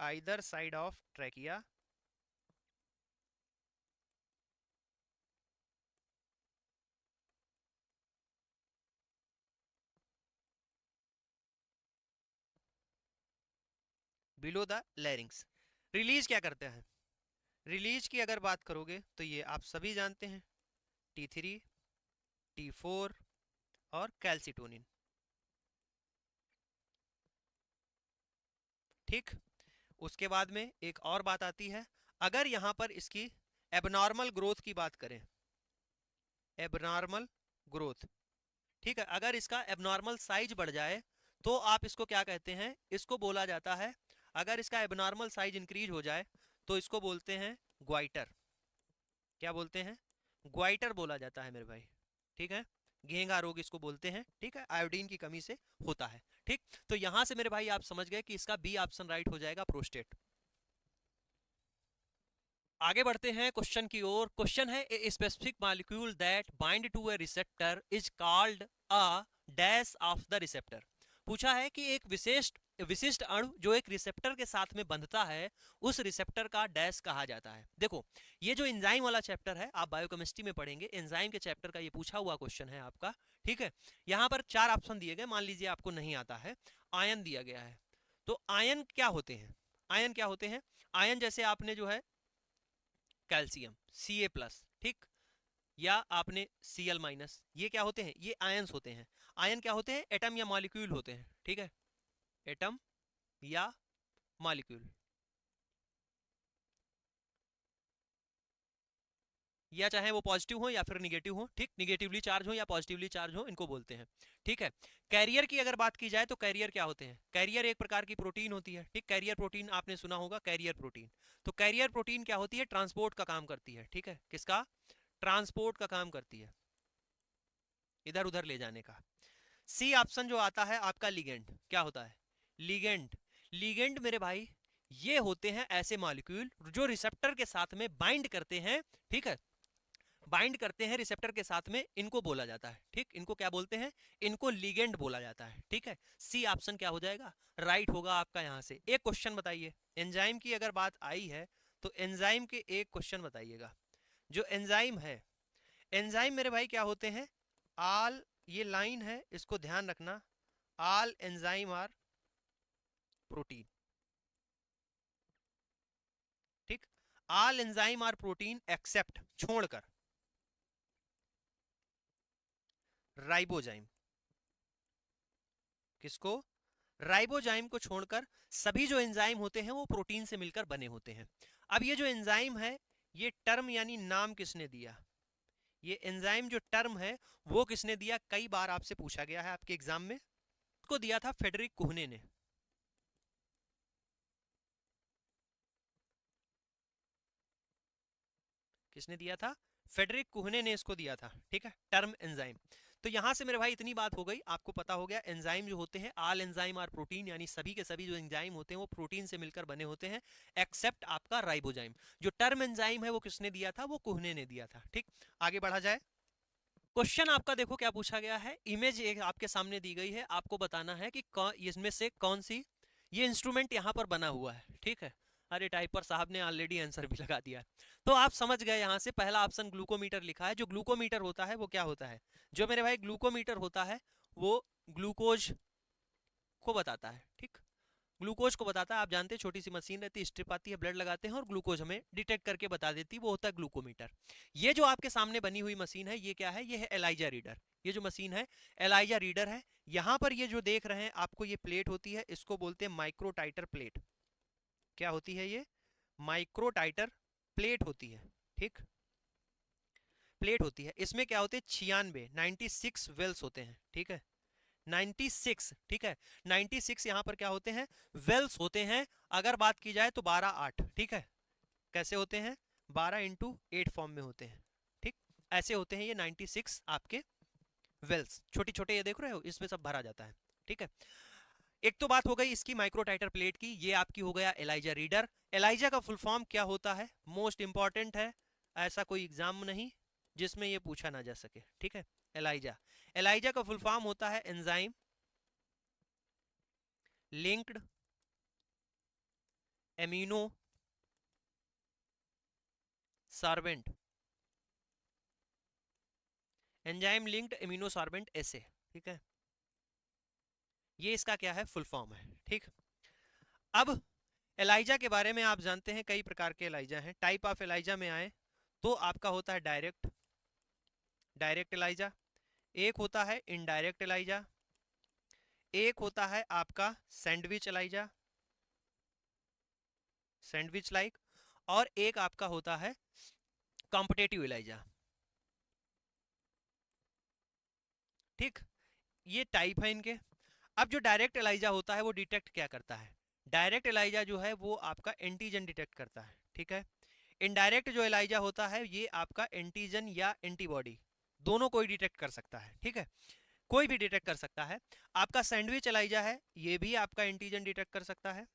either side of trachea, below the larynx. Release क्या करते हैं, रिलीज की अगर बात करोगे तो ये आप सभी जानते हैं, T3, T4 और कैल्सिटोनिन, ठीक। उसके बाद में एक और बात आती है, अगर यहां पर इसकी एबनॉर्मल ग्रोथ की बात करें, एबनॉर्मल ग्रोथ, ठीक है, अगर इसका एबनॉर्मल साइज बढ़ जाए तो आप इसको क्या कहते हैं, इसको बोला जाता है, अगर इसका एबनॉर्मल साइज इंक्रीज हो जाए तो इसको बोलते हैं ग्वाइटर, क्या बोलते हैं, ग्वाइटर बोला जाता है मेरे भाई, ठीक है। घेंघा रोग इसको बोलते हैं, ठीक है, आयोडीन की कमी से होता है, ठीक। तो यहां से मेरे भाई आप समझ गए कि इसका बी ऑप्शन राइट हो जाएगा, प्रोस्टेट। आगे बढ़ते हैं क्वेश्चन की ओर। क्वेश्चन है, a specific molecule that bind to a receptor is called a dash of the receptor. पूछा है कि एक विशिष्ट विशिष्ट अणु जो एक रिसेप्टर के साथ में बंधता है, उस रिसेप्टर का डैश कहा जाता है। देखो, ये जो एंजाइम वाला चैप्टर है, आप बायोकेमिस्ट्री में पढ़ेंगे, एंजाइम के चैप्टर का ये पूछा हुआ क्वेश्चन है आपका, ठीक है। यहाँ पर 4 ऑप्शन दिए गए, मान लीजिए आपको नहीं आता है, आयन दिया गया है, तो आयन क्या होते हैं, आयन क्या होते हैं, आयन जैसे आपने जो है कैल्शियम Ca+, ठीक, या आपने Cl-, ये क्या होते हैं, ये आयंस होते हैं। आयन क्या होते हैं, एटम या मॉलिक्यूल होते हैं, ठीक है, एटम या मॉलिक्यूल, या चाहे वो पॉजिटिव हो या फिर निगेटिव हो, ठीक, निगेटिवली चार्ज हो या पॉजिटिवली चार्ज हो, इनको बोलते हैं, ठीक है। कैरियर की अगर बात की जाए तो कैरियर क्या होते हैं, कैरियर एक प्रकार की प्रोटीन होती है, ठीक, कैरियर प्रोटीन आपने सुना होगा, कैरियर प्रोटीन। तो कैरियर प्रोटीन क्या होती है, ट्रांसपोर्ट का काम करती है, ठीक है, किसका, ट्रांसपोर्ट का काम करती है, इधर उधर ले जाने का। सी ऑप्शन जो आता है आपका, लिगेंड, क्या होता है, लिगेंड। लिगेंड मेरे भाई ये होते हैं ऐसे मॉलिक्यूल जो रिसेप्टर के साथ में बाइंड करते हैं, ठीक है, बाइंड करते हैं रिसेप्टर के साथ में, इनको बोला जाता है, ठीक, इनको क्या बोलते हैं, इनको लिगेंड बोला जाता है, ठीक है। सी ऑप्शन क्या हो जाएगा, राइट होगा आपका। यहां से एक क्वेश्चन बताइए, एंजाइम की अगर बात आई है तो एंजाइम के एक क्वेश्चन बताइएगा। जो एंजाइम है, एंजाइम मेरे भाई क्या होते हैं, आल, ये लाइन है इसको ध्यान रखना, आल एंजाइम आर प्रोटीन, ठीक, आल एंजाइम आर प्रोटीन एक्सेप्ट, छोड़कर, राइबोजाइम, किसको, राइबोजाइम को छोड़कर सभी जो एंजाइम होते हैं वो प्रोटीन से मिलकर बने होते हैं। अब ये जो एंजाइम है, ये टर्म यानी नाम किसने दिया, ये एंजाइम जो टर्म है वो किसने दिया, कई बार आपसे पूछा गया है आपके एग्जाम में, को दिया था फेडरिक कुहने ने, किसने दिया था, फेडरिक कुहने ने इसको दिया था, ठीक है, टर्म एंजाइम। तो यहां से मेरे भाई इतनी बात हो गई, आपको पता हो गया एंजाइम जो होते हैं, ऑल एंजाइम आर प्रोटीन, यानी सभी के सभी जो एंजाइम होते हैं वो प्रोटीन से मिलकर बने होते हैं, एक्सेप्ट आपका राइबोजाइम। जो टर्म एंजाइम है वो किसने दिया था, वो कुहने ने दिया था। ठीक, आगे बढ़ा जाए। क्वेश्चन आपका देखो क्या पूछा गया है, इमेज एक आपके सामने दी गई है, आपको बताना है कि इसमें से कौन सी, ये इंस्ट्रूमेंट यहां पर बना हुआ है। ठीक है, अरे टाइपर साहब ने ऑलरेडी आंसर भी लगा दिया है, तो आप समझ गए। यहां से पहला ऑप्शन ग्लूकोमीटर लिखा है। जो ग्लूकोमीटर होता है वो क्या होता है, जो मेरे भाई ग्लूकोमीटर होता है वो ग्लूकोज को बताता है। ठीक, ग्लूकोज को बताता है। आप जानते हैं छोटी सी मशीन रहती है, स्ट्रिप आती है, ब्लड लगाते हैं और ग्लूकोज हमें डिटेक्ट करके बता देती है, वो होता है ग्लूकोमीटर। ये जो आपके सामने बनी हुई मशीन है ये क्या है, ये है एलाइजा रीडर। ये जो मशीन है एलाइजा रीडर है। यहां पर ये जो देख रहे हैं आपको ये प्लेट होती है, इसको बोलते हैं माइक्रोटाइटर प्लेट। क्या होती है ये, माइक्रोटाइटर प्लेट होती है। ठीक, प्लेट होती है, इसमें क्या होते हैं 96 वेल्स होते हैं। ठीक है, 96, ठीक है, 96 यहां पर क्या होते हैं, वेल्स होते हैं। अगर बात की जाए तो 12 8, ठीक है, कैसे होते हैं, 12 × 8 फॉर्म में होते हैं। ठीक, ऐसे होते हैं ये 96 आपके वेल्स, छोटे छोटे, ये देख रहे हो इसमें सब भरा जाता है। ठीक है, एक तो बात हो गई इसकी माइक्रोटाइटर प्लेट की, ये आपकी हो गया एलाइजा रीडर। एलाइजा का फुल फॉर्म क्या होता है, मोस्ट इंपॉर्टेंट है, ऐसा कोई एग्जाम नहीं जिसमें ये पूछा ना जा सके। ठीक है, एलाइजा, एलाइजा का फुल फॉर्म होता है enzyme linked amino sorbent, enzyme linked amino sorbent ऐसे। ठीक है, ये इसका क्या है, फुल फॉर्म है। ठीक, अब एलाइजा के बारे में आप जानते हैं कई प्रकार के एलाइजा हैं। टाइप ऑफ एलाइजा में आए तो आपका होता है डायरेक्ट, डायरेक्ट एलाइजा, एक होता है इनडायरेक्ट एलाइजा, एक होता है आपका सैंडविच एलाइजा, सैंडविच लाइक, और एक आपका होता है कॉम्पिटेटिव एलाइजा। ठीक, ये टाइप है इनके। अब जो डायरेक्ट एलाइजा होता है वो डिटेक्ट क्या करता है, डायरेक्ट एलाइजा जो है वो आपका एंटीजन डिटेक्ट करता है। ठीक है, इनडायरेक्ट जो एलाइजा होता है ये आपका एंटीजन या एंटीबॉडी दोनों कोई डिटेक्ट कर सकता है। ठीक है, कोई भी डिटेक्ट कर सकता है। आपका सैंडविच एलाइजा है ये भी आपका एंटीजन डिटेक्ट कर सकता है।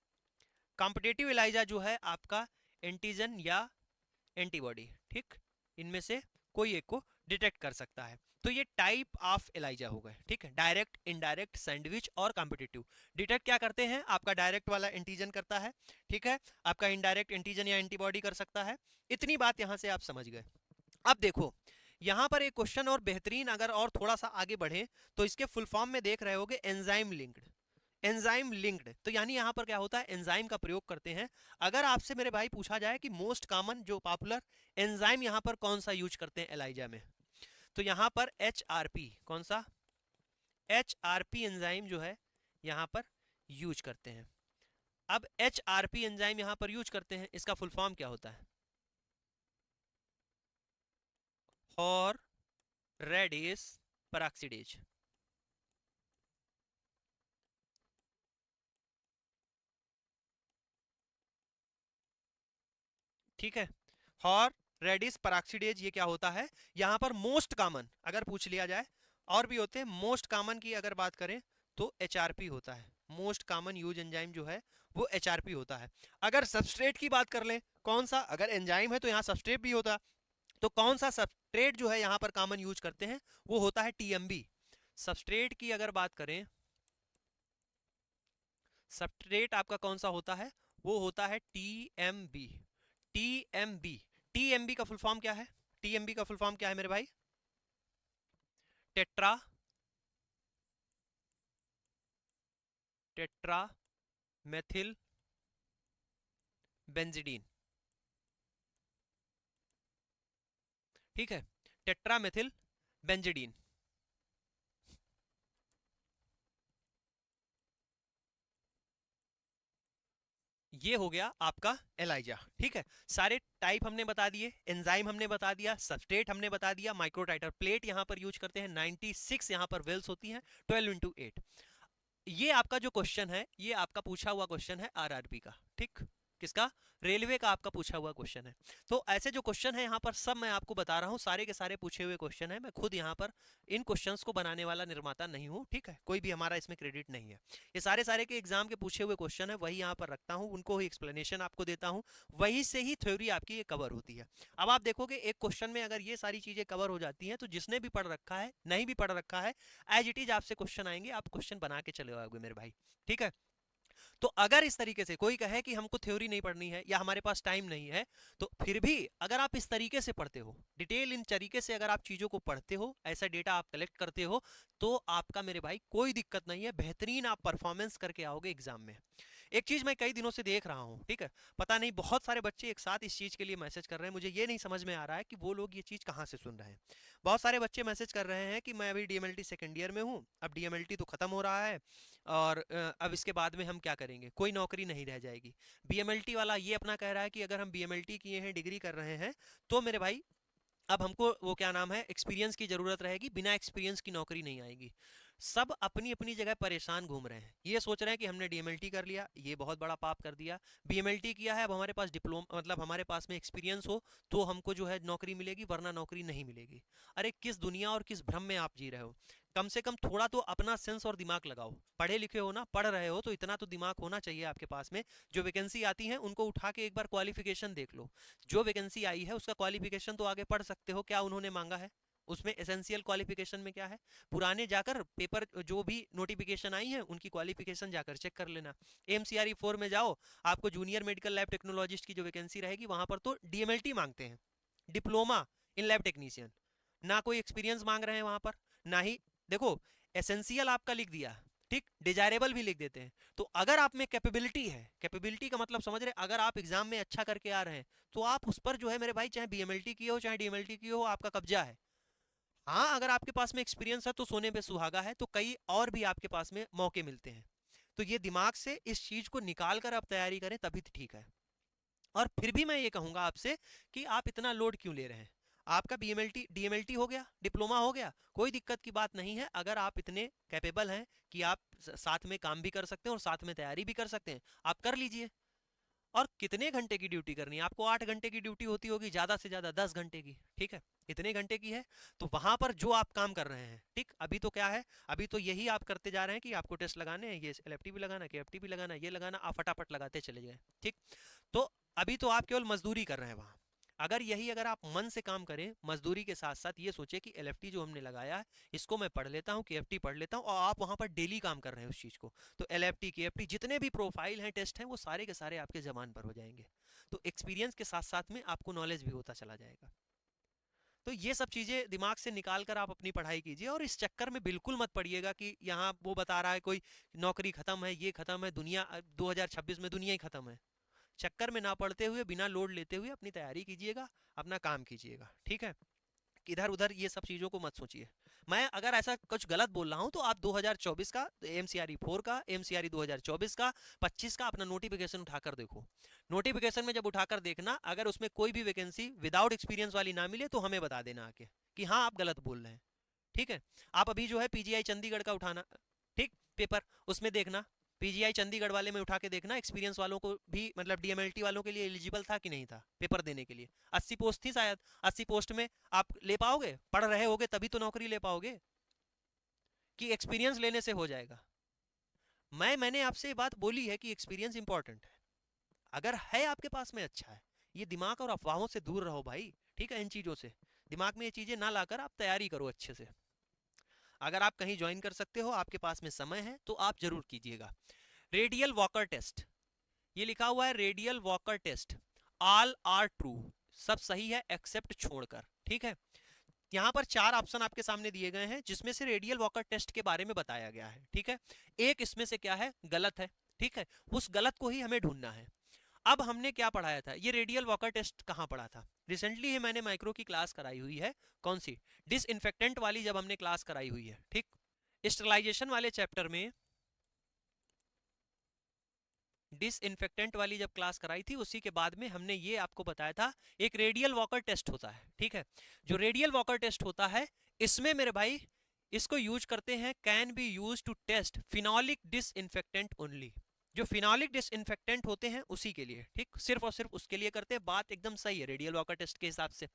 कॉम्पिटेटिव एलाइजा जो है आपका एंटीजन या एंटीबॉडी, ठीक, इनमें से कोई एक को डिटेक्ट कर सकता है। तो ये टाइप ऑफ एलाइजा हो गए। ठीक है, डायरेक्ट, इनडायरेक्ट, सैंडविच और कॉम्पिटिटिव। डिटेक्ट क्या करते हैं, आपका डायरेक्ट वाला एंटीजन करता है, ठीक है, आपका इनडायरेक्ट एंटीजन या एंटीबॉडी कर सकता है। इतनी बात यहां से आप समझ गए। अब देखो यहां पर एक क्वेश्चन और बेहतरीन, अगर और थोड़ा सा आगे बढ़े तो इसके फुल फॉर्म में देख रहे होगे एंजाइम लिंक्ड, एंजाइम लिंक्ड, तो यानी यहां पर क्या होता है, एंजाइम का प्रयोग करते हैं। अगर आपसे मेरे भाई पूछा जाए कि मोस्ट कॉमन जो पॉपुलर एंजाइम यहां पर कौन सा यूज करते हैं एलाइजा में, तो यहां पर HRP, कौन सा, HRP एंजाइम जो है यहां पर यूज करते हैं। अब HRP एंजाइम यहां पर यूज करते हैं, इसका फुल फॉर्म क्या होता है, और रेडिस पेरोक्सिडेज। ठीक है, और रेडिस पेरोक्सिडेज ये क्या होता है, यहां पर मोस्ट कॉमन अगर पूछ लिया जाए, और भी होते हैं, मोस्ट कॉमन की अगर बात करें तो HRP होता है। मोस्ट कॉमन यूज एंजाइम जो है वो HRP होता है। अगर सबस्ट्रेट की बात कर लें, कौन सा, अगर एंजाइम है तो यहाँ सबस्ट्रेट भी होता, तो कौन सा सबस्ट्रेट जो है यहाँ पर कॉमन यूज करते हैं, वो होता है TMB। सबस्ट्रेट की अगर बात करें, सबस्ट्रेट आपका कौन सा होता है, वो होता है TMB। TMB, TMB का फुल फॉर्म क्या है, TMB का फुल फॉर्म क्या है मेरे भाई, टेट्रा, टेट्रा मेथिल बेंजिडीन। ठीक है, टेट्रा मेथिल बेंजिडीन, ये हो गया आपका एलाइजा। ठीक है, सारे टाइप हमने बता दिए, एंजाइम हमने बता दिया, सबस्ट्रेट हमने बता दिया, माइक्रोटाइटर प्लेट यहां पर यूज करते हैं, 96 यहां पर वेल्स होती हैं, 12 × 8। ये आपका जो क्वेश्चन है ये आपका पूछा हुआ क्वेश्चन है RRB का। ठीक, किसका? रेलवे का आपका पूछा हुआ क्वेश्चन है। तो ऐसे जो क्वेश्चन है यहाँ पर सब मैं आपको बता रहा हूँ, सारे के सारे पूछे हुए क्वेश्चन है। मैं खुद यहाँ पर इन क्वेश्चंस को बनाने वाला निर्माता नहीं हूँ, ठीक है, कोई भी हमारा इसमें क्रेडिट नहीं है। ये सारे सारे के एग्जाम के पूछे हुए क्वेश्चन है, वही यहाँ पर रखता हूँ, उनको ही एक्सप्लेनेशन आपको देता हूँ, वही से ही थ्योरी आपकी ये कवर होती है। अब आप देखोगे एक क्वेश्चन में अगर ये सारी चीजें कवर हो जाती हैं, तो जिसने भी पढ़ रखा है, नहीं भी पढ़ रखा है, एज इट इज आपसे क्वेश्चन आएंगे, आप क्वेश्चन बना के चले आओगे मेरे भाई, ठीक है। तो अगर इस तरीके से कोई कहे कि हमको थ्योरी नहीं पढ़नी है या हमारे पास टाइम नहीं है, तो फिर भी अगर आप इस तरीके से पढ़ते हो, डिटेल इन तरीके से अगर आप चीजों को पढ़ते हो, ऐसा डेटा आप कलेक्ट करते हो, तो आपका मेरे भाई कोई दिक्कत नहीं है, बेहतरीन आप परफॉर्मेंस करके आओगे एग्जाम में। एक चीज मैं कई दिनों से देख रहा हूं, ठीक है, पता नहीं बहुत सारे बच्चे एक साथ इस चीज के लिए मैसेज कर रहे हैं, मुझे ये नहीं समझ में आ रहा है कि वो लोग ये चीज कहां से सुन रहे हैं। बहुत सारे बच्चे मैसेज कर रहे हैं कि मैं अभी डीएमएलटी सेकेंड ईयर में हूं, अब डीएमएलटी तो खत्म हो रहा है और अब इसके बाद में हम क्या करेंगे, कोई नौकरी नहीं रह जाएगी। बीएमएलटी वाला ये अपना कह रहा है कि अगर हम बीएमएलटी किए हैं, डिग्री कर रहे हैं, तो मेरे भाई अब हमको वो क्या नाम है, एक्सपीरियंस की जरूरत रहेगी, बिना एक्सपीरियंस की नौकरी नहीं आएगी। सब अपनी अपनी जगह परेशान घूम रहे हैं, ये सोच रहे हैं कि हमने डीएमएलटी कर लिया, ये बहुत बड़ा पाप कर दिया, बीएमएलटी किया है, अब हमारे पास डिप्लोमा मतलब हमारे पास में एक्सपीरियंस हो तो हमको जो है नौकरी मिलेगी, वरना नौकरी नहीं मिलेगी। अरे किस दुनिया और किस भ्रम में आप जी रहे हो? कम से कम थोड़ा तो अपना सेंस और दिमाग लगाओ, पढ़े लिखे हो ना, पढ़ रहे हो तो इतना तो दिमाग होना चाहिए आपके पास में। जो वैकेंसी आती है उनको उठा के एक बार क्वालिफिकेशन देख लो, जो वैकेंसी आई है उसका क्वालिफिकेशन तो आगे पढ़ सकते हो, क्या उन्होंने मांगा है उसमें, एसेंशियल क्वालिफिकेशन में क्या है। पुराने जाकर पेपर जो भी नोटिफिकेशन आई है उनकी क्वालिफिकेशन जाकर चेक कर लेना। एमसीआरई 4 में जाओ, आपको जूनियर मेडिकल लैब टेक्नोलॉजिस्ट की जो वैकेंसी रहेगी वहां पर तो डीएमएलटी मांगते हैं, डिप्लोमा इन लैब टेक्नीशियन, ना कोई एक्सपीरियंस मांग रहे हैं वहां पर, ना ही देखो एसेंशियल आपका लिख दिया, ठीक, डिजायरेबल भी लिख देते हैं। तो अगर आप में कैपेबिलिटी है, कैपेबिलिटी का मतलब समझ रहे, अगर आप एग्जाम में अच्छा करके आ रहे हैं तो आप उस पर जो है मेरे भाई, चाहे बीएमएलटी की हो चाहे डीएमएलटी की हो, आपका कब्जा है। हाँ अगर आपके पास में एक्सपीरियंस है तो सोने पे सुहागा है, तो कई और भी आपके पास में मौके मिलते हैं। तो ये दिमाग से इस चीज को निकाल कर आप तैयारी करें तभी तो ठीक है। और फिर भी मैं ये कहूंगा आपसे कि आप इतना लोड क्यों ले रहे हैं? आपका बीएमएलटी डीएमएलटी हो गया, डिप्लोमा हो गया, कोई दिक्कत की बात नहीं है। अगर आप इतने कैपेबल हैं कि आप साथ में काम भी कर सकते हैं और साथ में तैयारी भी कर सकते हैं, आप कर लीजिए। और कितने घंटे की ड्यूटी करनी है आपको? 8 घंटे की ड्यूटी होती होगी, ज्यादा से ज्यादा 10 घंटे की, ठीक है, इतने घंटे की है। तो वहां पर जो आप काम कर रहे हैं, ठीक, अभी तो क्या है, अभी तो यही आप करते जा रहे हैं कि आपको टेस्ट लगाने हैं, ये एलएफटी भी लगाना, केएफटी भी लगाना, ये लगाना, आप फटाफट लगाते चले गए, ठीक। तो अभी तो आप केवल मजदूरी कर रहे हैं वहां। अगर यही अगर आप मन से काम करें, मजदूरी के साथ साथ ये सोचे कि एलएफटी जो हमने लगाया है इसको मैं पढ़ लेता हूँ, केएफटी पढ़ लेता हूँ, और आप वहां पर डेली काम कर रहे हैं उस चीज को, तो एलएफटी केएफटी जितने भी प्रोफाइल हैं, टेस्ट हैं, वो सारे के सारे आपके जबान पर हो जाएंगे। तो एक्सपीरियंस के साथ साथ में आपको नॉलेज भी होता चला जाएगा। तो ये सब चीजें दिमाग से निकाल कर आप अपनी पढ़ाई कीजिए, और इस चक्कर में बिल्कुल मत पड़िएगा कि यहाँ वो बता रहा है कोई नौकरी खत्म है, ये खत्म है, दुनिया 2026 में दुनिया ही खत्म है। चक्कर में ना पड़ते हुए, बिना लोड लेते हुए अपनी तैयारी कीजिएगा, अपना काम कीजिएगा, ठीक है। इधर उधर ये सब चीजों को मत सोचिए। मैं अगर ऐसा कुछ गलत बोल रहा हूं तो आप 2024 का एमसीआरई 4 का, एमसीआरई 2024 का, 25 का अपना नोटिफिकेशन उठाकर देखो। नोटिफिकेशन में जब उठाकर देखना, अगर उसमें कोई भी वैकेंसी विदाउट एक्सपीरियंस वाली ना मिले तो हमें बता देना आके कि हाँ आप गलत बोल रहे हैं, ठीक है। आप अभी जो है पीजीआई चंडीगढ़ का उठाना, ठीक, पेपर, उसमें देखना, पीजीआई चंडीगढ़ वाले में उठा के देखना, एक्सपीरियंस वालों को भी मतलब डीएमएलटी वालों के लिए एलिजिबल था कि नहीं था पेपर देने के लिए। 80 पोस्ट थी शायद, 80 पोस्ट में आप ले पाओगे? पढ़ रहे होगे तभी तो नौकरी ले पाओगे, कि एक्सपीरियंस लेने से हो जाएगा? मैंने आपसे ये बात बोली है कि एक्सपीरियंस इंपॉर्टेंट है, अगर है आपके पास में अच्छा है। ये दिमाग और अफवाहों से दूर रहो भाई, ठीक है, इन चीजों से दिमाग में ये चीजें ना लाकर आप तैयारी करो अच्छे से। अगर आप कहीं ज्वाइन कर सकते हो, आपके पास में समय है, तो आप जरूर कीजिएगा। रेडियल वॉकर टेस्ट, ये लिखा हुआ है Rideal Walker test, all are true, सब सही है एक्सेप्ट छोड़कर, ठीक है। यहाँ पर 4 ऑप्शन आपके सामने दिए गए हैं जिसमें से रेडियल वॉकर टेस्ट के बारे में बताया गया है, ठीक है। एक इसमें से क्या है, गलत है, ठीक है, उस गलत को ही हमें ढूंढना है। अब हमने क्या पढ़ाया था, ये रेडियल वॉकर टेस्ट कहाँ पढ़ा था? रिसेंटली ही मैंने माइक्रो की क्लास कराई हुई है, कौन सी, डिसइंफेक्टेंट वाली, जब हमने क्लास कराई हुई है, ठीक, स्टरलाइजेशन वाले चैप्टर में डिसइंफेक्टेंट वाली जब क्लास कराई थी, उसी के बाद में हमने ये आपको बताया था एक रेडियल वॉकर टेस्ट होता है, ठीक है। जो रेडियल वॉकर टेस्ट होता है, इसमें मेरे भाई इसको यूज करते हैं, can be use to test phenolic disinfectant only, जो फिनॉलिक डिसइंफेक्टेंट होते हैं उसी के लिए, ठीक, सिर्फ और सिर्फ उसके लिए करते हैं। बात एकदम सही है रेडियल वॉकर टेस्ट के हिसाब से।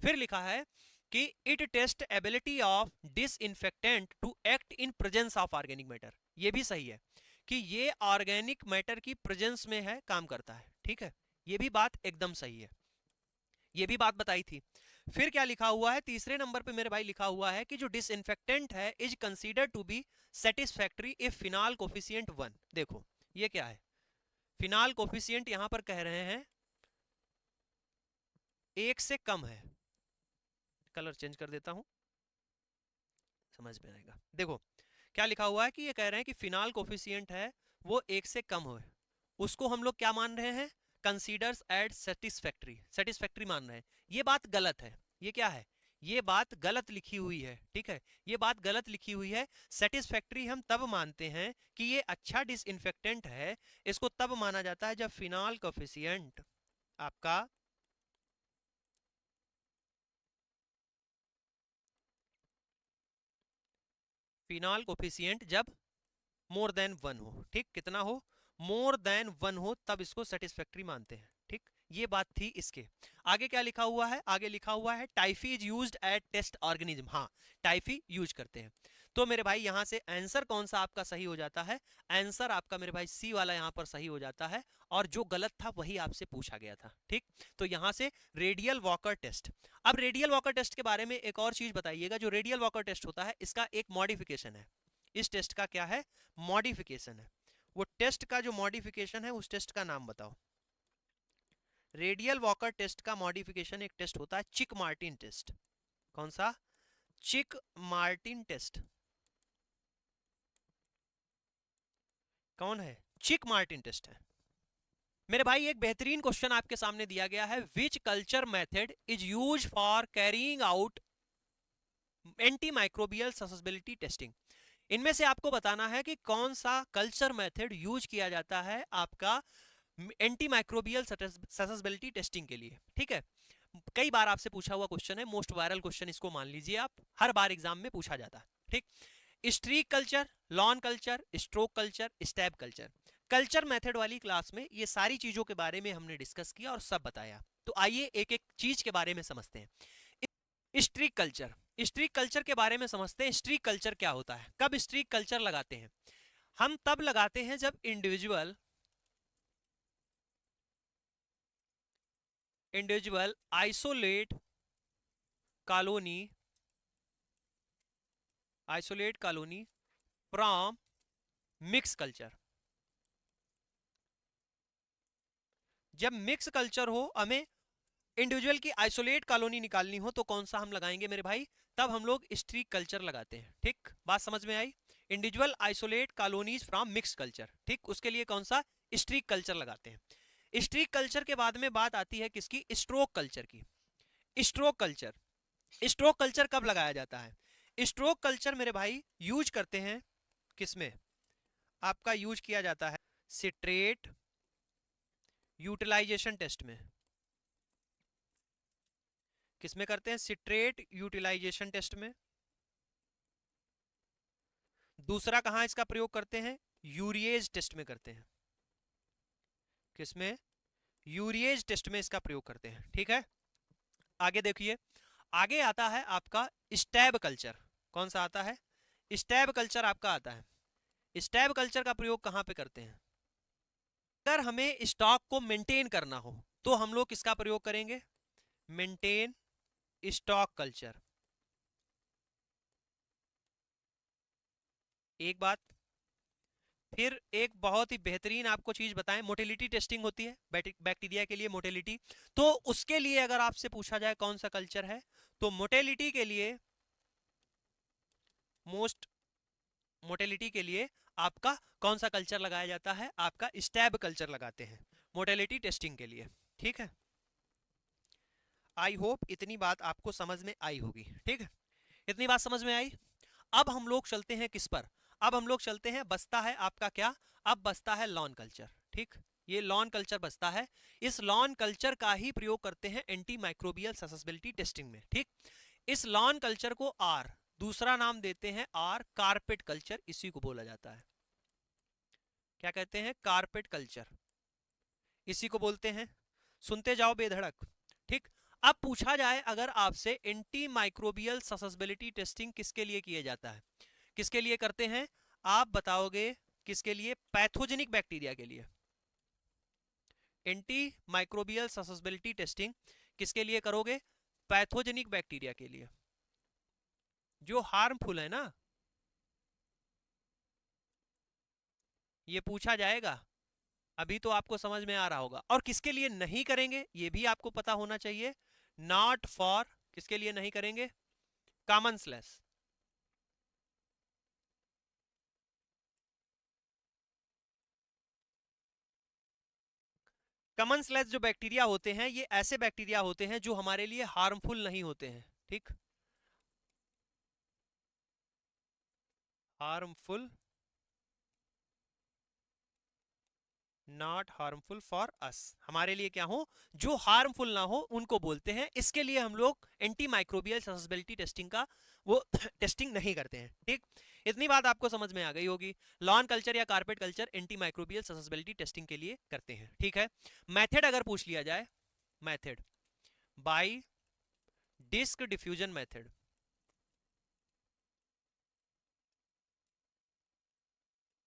फिर लिखा है कि it test ability of disinfectant to act in presence of organic matter. ये भी सही है कि ये ऑर्गेनिक मैटर की प्रेजेंस में है, काम करता है, ठीक है, ये भी बात एकदम सही है, ये भी बात बताई थी। फिर क्या लिखा हुआ है तीसरे नंबर पे मेरे भाई, लिखा हुआ है कि जो डिसइंफेक्टेंट है is consider to be satisfactory if phenol coefficient 1। देखो ये क्या है, फिनाल कोफिशिएंट यहां पर कह रहे हैं 1 से कम है। कलर चेंज कर देता हूं, समझ में आएगा। देखो क्या लिखा हुआ है कि ये कह रहे हैं कि फिनाल कोफिशिएंट है वो 1 से कम हो, उसको हम लोग क्या मान रहे हैं, कंसीडर्स एड सेटिस्फैक्टरी, सेटिस्फैक्टरी मान रहे हैं। ये बात गलत है, ये क्या है, ये बात गलत लिखी हुई है, ठीक है, ये बात गलत लिखी हुई है। सेटिस्फैक्टरी हम तब मानते हैं कि ये अच्छा डिसइंफेक्टेंट है, इसको तब माना जाता है जब फिनाल कोफिशिएंट आपका फिनाल कोफिशिएंट जब मोर देन 1 हो, ठीक, कितना हो, मोर देन 1 हो, तब इसको सेटिस्फैक्टरी मानते हैं, ठीक। ये बात थी इसके। आगे क्या लिखा हुआ है, आगे लिखा हुआ है typhi is used at test organism. हाँ, टाइफी यूज करते हैं। तो मेरे भाई यहां से आंसर कौन सा आपका सही हो जाता है, आंसर आपका मेरे भाई सी वाला यहां पर सही हो जाता है, और जो गलत था वही आपसे पूछा गया था, ठीक। तो यहां से रेडियल वॉकर टेस्ट। अब रेडियल वॉकर टेस्ट के बारे में एक और चीज बताइएगा, जो रेडियल वॉकर टेस्ट होता है इसका एक मॉडिफिकेशन है, इस टेस्ट का क्या है, मॉडिफिकेशन है। वो टेस्ट का जो मॉडिफिकेशन है उस टेस्ट का नाम बताओ। रेडियल वॉकर टेस्ट का मॉडिफिकेशन एक टेस्ट होता है चिक मार्टिन टेस्ट। कौन सा, चिक मार्टिन टेस्ट। कौन है, चिक मार्टिन टेस्ट है। मेरे भाई एक बेहतरीन क्वेश्चन आपके सामने दिया गया है, which culture method is use for carrying out anti microbial susceptibility testing. इनमें से आपको बताना है कि कौन सा कल्चर मेथड यूज किया जाता है आपका एंटी माइक्रोबियल ससेसिबिलिटी टेस्टिंग के लिए, ठीक है। कई बार आपसे पूछा हुआ क्वेश्चन है, मोस्ट वायरल क्वेश्चन इसको मान लीजिए आप, हर बार एग्जाम में पूछा जाता है, ठीक। Streak culture, lawn culture, stroke culture, stab culture. Culture method वाली क्लास में ये सारी चीजों के बारे में हमने डिस्कस किया और सब बताया। तो आइए एक एक चीज के बारे में समझते हैं। स्ट्रीक कल्चर, स्ट्रीक कल्चर के बारे में समझते हैं। स्ट्रीक कल्चर क्या होता है, कब स्ट्रीक कल्चर लगाते हैं, हम तब लगाते हैं जब individual isolate colony from mix culture. जब मिक्स कल्चर हो, हमें इंडिविजुअल की आइसोलेट कॉलोनी निकालनी हो, तो कौन सा हम लगाएंगे मेरे भाई, तब हम लोग स्ट्रीक कल्चर लगाते हैं, ठीक। बात समझ में आई, individual isolate colonies from mix culture, ठीक, उसके लिए कौन सा स्ट्रीक कल्चर लगाते हैं। स्ट्रीक कल्चर के बाद में बात आती है किसकी, स्ट्रोक कल्चर की। स्ट्रोक कल्चर, स्ट्रोक कल्चर कब लगाया जाता है, स्ट्रोक कल्चर मेरे भाई यूज करते हैं किसमें, आपका यूज किया जाता है सिट्रेट यूटिलाइजेशन टेस्ट में। किसमें करते हैं, सिट्रेट यूटिलाइजेशन टेस्ट में। दूसरा कहां इसका प्रयोग करते हैं, यूरिएज टेस्ट में करते हैं। किसमें, यूरिएज टेस्ट में इसका प्रयोग करते हैं, ठीक है। आगे देखिए, आगे आता है आपका स्टैब कल्चर। कौन सा आता है, स्टैब कल्चर आपका आता है। स्टैब कल्चर का प्रयोग कहां पे करते हैं, अगर हमें स्टॉक को मेंटेन करना हो तो हम लोग किसका प्रयोग करेंगे, मेंटेन स्टॉक कल्चर। एक बात, फिर एक बहुत ही बेहतरीन आपको चीज बताएं, मोटिलिटी टेस्टिंग होती है बैक्टीरिया के लिए, मोटिलिटी। तो उसके लिए अगर आपसे पूछा जाए कौन सा कल्चर है, तो मोटिलिटी के लिए, मोटिलिटी के लिए आपका कौन सा कल्चर लगाया जाता है, आपका स्टैब कल्चर लगाते हैं मोटिलिटी टेस्टिंग के लिए, ठीक है। आई होप इतनी बात आपको समझ में आई होगी, ठीक है, इतनी बात समझ में आई। अब हम लोग चलते हैं किस पर, अब हम लोग चलते हैं, बचता है आपका क्या, अब बचता है लॉन कल्चर, ठीक। ये लॉन कल्चर बचता है, इस लॉन कल्चर का ही प्रयोग करते हैं एंटी माइक्रोबियल ससेसिबिलिटी टेस्टिंग में, ठीक। इस लॉन कल्चर को आर, दूसरा नाम देते हैं आर कारपेट कल्चर, इसी को बोला जाता है। क्या कहते हैं, कारपेट कल्चर, इसी को बोलते हैं। सुनते जाओ बेधड़क, ठीक। अब पूछा जाए अगर आपसे, एंटी माइक्रोबियल ससेसिबिलिटी टेस्टिंग किसके लिए किया जाता है, किसके लिए करते हैं, आप बताओगे किसके लिए, पैथोजेनिक बैक्टीरिया के लिए। एंटी माइक्रोबियल ससेसिबिलिटी टेस्टिंग किसके लिए करोगे, पैथोजेनिक बैक्टीरिया के लिए, जो हार्मफुल है ना, ये पूछा जाएगा। अभी तो आपको समझ में आ रहा होगा। और किसके लिए नहीं करेंगे ये भी आपको पता होना चाहिए, नॉट फॉर, किसके लिए नहीं करेंगे, कॉमन स्लैश। कॉमन स्लैश जो बैक्टीरिया होते हैं, ये ऐसे बैक्टीरिया होते हैं जो हमारे लिए हार्मफुल नहीं होते हैं, ठीक, harmful, not harmful for us, हमारे लिए क्या हो, जो हार्मफुल ना हो उनको बोलते हैं। इसके लिए हम लोग एंटी माइक्रोबियल ससेसिबिलिटी टेस्टिंग का वो टेस्टिंग नहीं करते हैं, ठीक। इतनी बात आपको समझ में आ गई होगी। लॉन कल्चर या carpet culture anti microbial susceptibility testing के लिए करते हैं, ठीक है। मेथड अगर पूछ लिया जाए, method by disc diffusion method,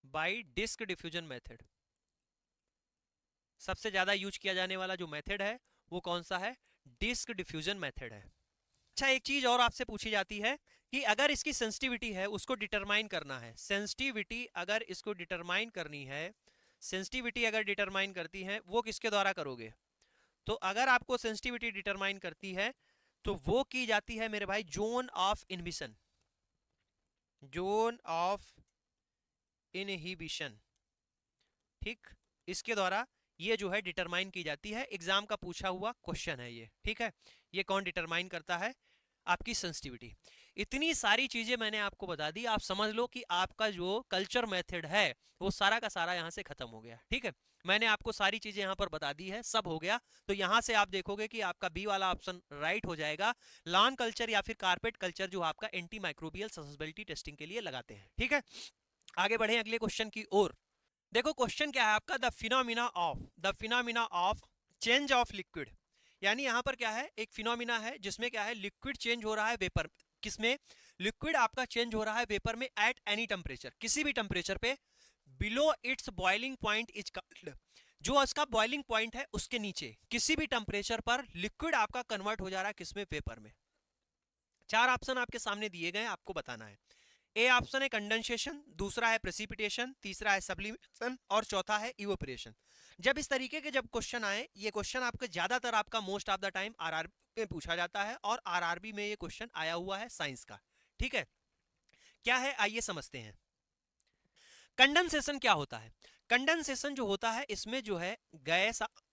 by disc diffusion method, सबसे ज्यादा यूज किया जाने वाला जो मेथड है वो कौन सा है, डिस्क डिफ्यूजन मेथड है। अच्छा, एक चीज और आपसे पूछी जाती है कि अगर इसकी सेंसिटिविटी है उसको डिटरमाइन करना है, सेंसिटिविटी अगर इसको डिटरमाइन करनी है, सेंसिटिविटी अगर डिटरमाइन करती है वो किसके द्वारा करोगे, तो अगर आपको सेंसिटिविटी डिटरमाइन करती है तो वो की जाती है मेरे भाई zone of inhibition, zone of inhibition, ठीक, इसके द्वारा ये जो है डिटरमाइन की जाती है। एग्जाम का पूछा हुआ क्वेश्चन है ये, ठीक है। ये कौन डिटरमाइन करता है, आपकी सेंसिटिविटी। इतनी सारी चीजें मैंने आपको बता दी, आप समझ लो कि आपका जो कल्चर मेथड है वो सारा का सारा यहां से खत्म हो गया, ठीक है। मैंने आपको सारी चीजें यहां पर बता दी है, सब हो गया। तो यहां से आप देखोगे कि आपका बी वाला ऑप्शन राइट हो जाएगा, लॉन कल्चर या फिर कारपेट कल्चर जो आपका एंटी माइक्रोबियल ससेसिबिलिटी टेस्टिंग के लिए लगाते हैं, ठीक है। आगे बढ़े अगले क्वेश्चन की ओर। देखो क्वेश्चन क्या है आपका, the phenomena of change of liquid, यानी यहां पर क्या है, एक फिनोमिना है जिसमें क्या है, लिक्विड चेंज हो रहा है वेपर, किसमें, लिक्विड आपका चेंज हो रहा है वेपर में एट एनी टेम्परेचर, किसी भी टेम्परेचर पे, below it's boiling point is called, जो इसका बॉइलिंग पॉइंट है उसके नीचे किसी भी टेम्परेचर पर लिक्विड आपका कन्वर्ट हो जा रहा है किसमें, वेपर में। चार ऑप्शन आपके सामने दिए गए, आपको बताना है। ए ऑप्शन है कंडेंसेशन, दूसरा है प्रेसिपिटेशन, तीसरा है सब्लिमेशन और चौथा है इवेपोरेशन। जब इस तरीके के जब क्वेश्चन आए, ये क्वेश्चन आपके ज्यादातर आपका most of the time RRB में पूछा जाता है, और आरआरबी में ये क्वेश्चन आया हुआ है साइंस का, ठीक है। क्या है आइए समझते हैं। कंडेंसेशन क्या होता है, कंडेंसेशन जो होता है इसमें जो है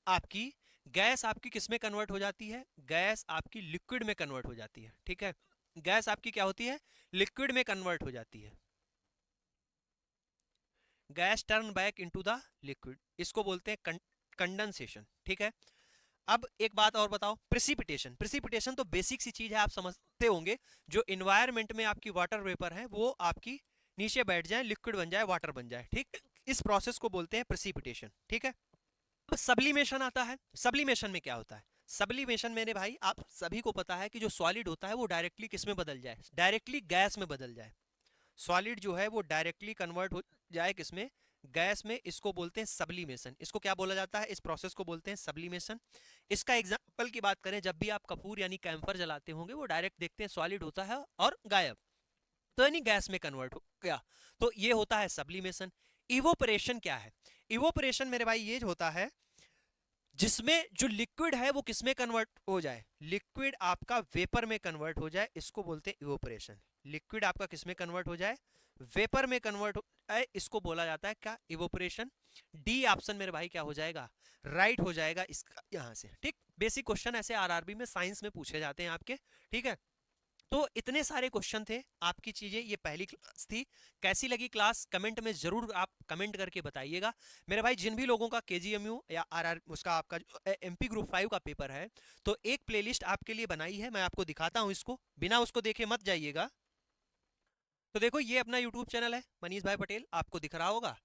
आपकी गैस आपकी किस में कन्वर्ट हो जाती है, गैस आपकी लिक्विड में कन्वर्ट हो जाती है, ठीक है। गैस आपकी क्या होती है, लिक्विड में कन्वर्ट हो जाती है, gas turn back into the liquid, इसको बोलते हैं कंडेंसेशन, ठीक है। अब एक बात और बताओ, प्रेसिपिटेशन, प्रेसिपिटेशन तो बेसिक सी चीज है, आप समझते होंगे, जो इन्वायरमेंट में आपकी वाटर वेपर है वो आपकी नीचे बैठ जाए, लिक्विड बन जाए, वाटर बन जाए, ठीक। इस प्रोसेस को बोलते हैं प्रेसिपिटेशन, ठीक है। अब सब्लिमेशन आता है, सब्लिमेशन में क्या होता है, सब्लिमेशन मेरे भाई आप सभी को पता है कि जो सॉलिड होता है वो डायरेक्टली किस में बदल जाए, डायरेक्टली गैस में बदल जाए, सॉलिड जो है वो डायरेक्टली कन्वर्ट हो जाए किसमें, गैस में, इसको बोलते हैं सब्लिमेशन। इसको क्या बोला जाता है, इस प्रोसेस को बोलते हैं सब्लिमेशन। इसका एग्जांपल की बात करें, जब भी आप कपूर यानी कैंफर जलाते होंगे, वो डायरेक्ट देखते हैं सॉलिड होता है और गायब, तो यानी गैस में कन्वर्ट हो गया, तो ये होता है सब्लिमेशन। इवोपरेशन क्या है, इवोपरेशन मेरे भाई ये होता है जिसमें जो लिक्विड है वो किसमें कन्वर्ट हो जाए, लिक्विड आपका वेपर में कन्वर्ट हो जाए, इसको बोलते हैं इवोपरेशन। लिक्विड आपका किसमें कन्वर्ट हो जाए, वेपर में कन्वर्ट हो जाए, इसको बोला जाता है क्या, इवोपरेशन। डी ऑप्शन मेरे भाई क्या हो जाएगा, राइट हो जाएगा इसका यहां से, ठीक। बेसिक क्वेश्चन ऐसे आरआरबी में साइंस में पूछे जाते हैं आपके, ठीक है। तो इतने सारे क्वेश्चन थे आपकी चीजें, ये पहली क्लास थी। कैसी लगी क्लास कमेंट में जरूर आप कमेंट करके बताइएगा मेरे भाई। जिन भी लोगों का केजीएमयू या आरआर उसका आपका एमपी ग्रुप 5 का पेपर है, तो एक प्लेलिस्ट आपके लिए बनाई है, मैं आपको दिखाता हूं, इसको बिना उसको देखे मत जाइएगा। तो देखो ये अपना यूट्यूब चैनल है मनीष भाई पटेल, आपको दिख रहा होगा,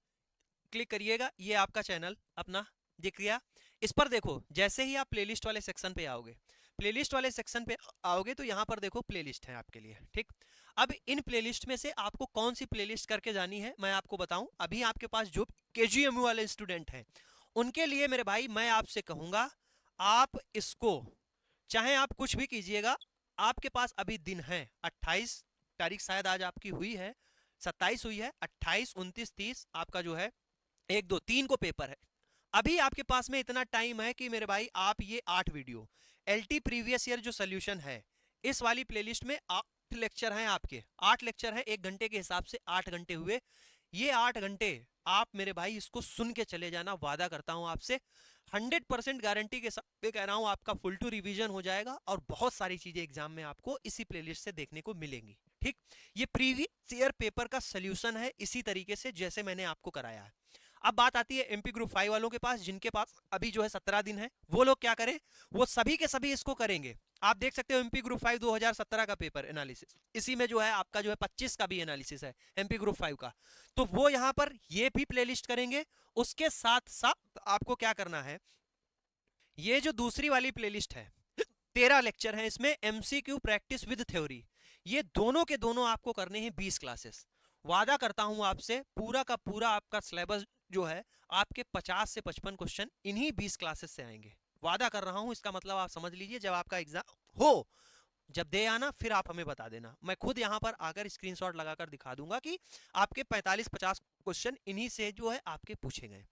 क्लिक करिएगा, ये आपका चैनल अपना दिख गया। इस पर देखो, जैसे ही आप प्लेलिस्ट वाले सेक्शन पे आओगे, प्लेलिस्ट वाले सेक्शन पे आओगे तो यहाँ पर देखो प्लेलिस्ट है आपके लिए, ठीक। अब इन प्लेलिस्ट में से आपको कौन सी प्लेलिस्ट करके जानी है मैं आपको बताऊं। अभी आपके पास जो केजीएमयू वाले स्टूडेंट हैं उनके लिए मेरे भाई मैं आपसे कहूंगा, आप इसको चाहे आप कुछ भी कीजिएगा, आपके पास अभी दिन है 28 तारीख शायद आज आपकी हुई है, 27 हुई है, 28 29 30 आपका जो है 1 2 3 को पेपर है। अभी आपके पास में इतना टाइम है कि मेरे भाई आप ये 8 वीडियो एलटी प्रीवियस ईयर जो सोल्यूशन है इस वाली प्लेलिस्ट में 8 लेक्चर हैं आपके, 8 लेक्चर हैं, 1 घंटे के हिसाब से 8 घंटे हुए। ये 8 घंटे आप मेरे भाई इसको सुन के चले जाना, वादा करता हूं आपसे 100% गारंटी के साथ कह रहा हूं, आपका फुल टू रिवीजन हो जाएगा और बहुत सारी चीजें एग्जाम में आपको इसी प्लेलिस्ट से देखने को मिलेंगी, ठीक। ये प्रीवियस ईयर पेपर का सोल्यूशन है इसी तरीके से जैसे मैंने आपको कराया है। अब बात आती है एमपी ग्रुप 5 वालों के पास, जिनके पास अभी जो है 17 दिन है, वो लोग क्या करें, वो सभी के सभी इसको करेंगे। आप देख सकते हो एमपी ग्रुप 5 2017 का पेपर एनालिसिस, इसी में जो है आपका जो है 25 का भी एनालिसिस है एमपी ग्रुप 5 का, तो वो यहां पर ये भी प्लेलिस्ट करेंगे। उसके साथ साथ आपको क्या करना है, ये जो दूसरी वाली प्लेलिस्ट है 13 लेक्चर है, इसमें एमसीक्यू प्रैक्टिस विद थ्योरी, ये दोनों के दोनों आपको करने हैं 20 क्लासेस। वादा करता हूं आपसे पूरा का पूरा आपका सिलेबस जो है आपके 50 से 55 क्वेश्चन इन्हीं 20 क्लासेस से आएंगे, वादा कर रहा हूं। इसका मतलब आप समझ लीजिए, जब आपका एग्जाम हो, जब दे आना फिर आप हमें बता देना, मैं खुद यहां पर आकर स्क्रीनशॉट लगाकर दिखा दूंगा कि आपके 45-50 क्वेश्चन इन्हीं से जो है आपके पूछे गए।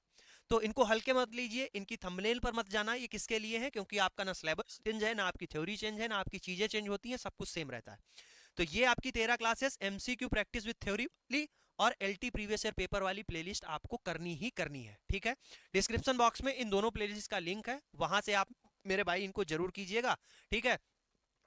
तो इनको हल्के मत लीजिए, इनकी थंबनेल पर मत जाना, ये किसके लिए है, क्योंकि आपका ना सिलेबस चेंज है, ना आपकी थ्योरी चेंज है, ना आपकी चीजें चेंज होती हैं, सब कुछ सेम रहता है। तो ये आपकी 13 classes MCQ practice with theory वाली और एलटी प्रीवियस ईयर पेपर वाली प्लेलिस्ट आपको करनी ही करनी है, ठीक है। डिस्क्रिप्शन बॉक्स में इन दोनों प्लेलिस्ट का लिंक है, वहां से आप मेरे भाई इनको जरूर कीजिएगा, ठीक है।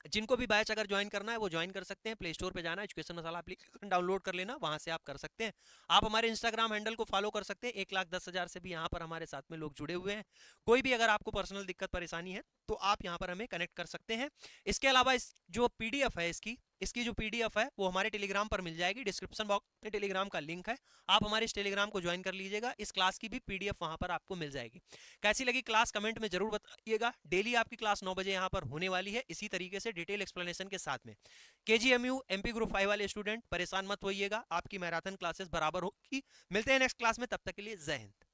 जिनको भी बैच अगर ज्वाइन करना है वो ज्वाइन कर सकते हैं, प्ले स्टोर पे जाना, एजुकेशन मसाला एप्लीकेशन डाउनलोड कर लेना, वहां से आप कर सकते हैं। आप हमारे इंस्टाग्राम हैंडल को फॉलो कर सकते हैं, 1,10,000 से भी यहाँ पर हमारे साथ में लोग जुड़े हुए हैं। कोई भी अगर आपको पर्सनल दिक्कत परेशानी है तो आप यहाँ पर हमें कनेक्ट कर सकते हैं। इसके अलावा इस जो पीडीएफ है इसकी जो पीडीएफ है वो हमारे टेलीग्राम पर मिल जाएगी, डिस्क्रिप्शन बॉक्स में टेलीग्राम का लिंक है, आप हमारे इस टेलीग्राम को ज्वाइन कर लीजिएगा। इस क्लास की भी पीडीएफ वहां पर आपको मिल जाएगी। कैसी लगी क्लास कमेंट में जरूर बताइएगा। डेली आपकी क्लास 9 बजे यहाँ पर होने वाली है, इसी तरीके से डिटेल एक्सप्लेनेशन के साथ में। केजीएमयू एमपी ग्रुप 5 वाले स्टूडेंट परेशान मत होइएगा, आपकी मैराथन क्लासेस बराबर होगी। मिलते हैं नेक्स्ट क्लास में, तब तक के लिए जय हिंद।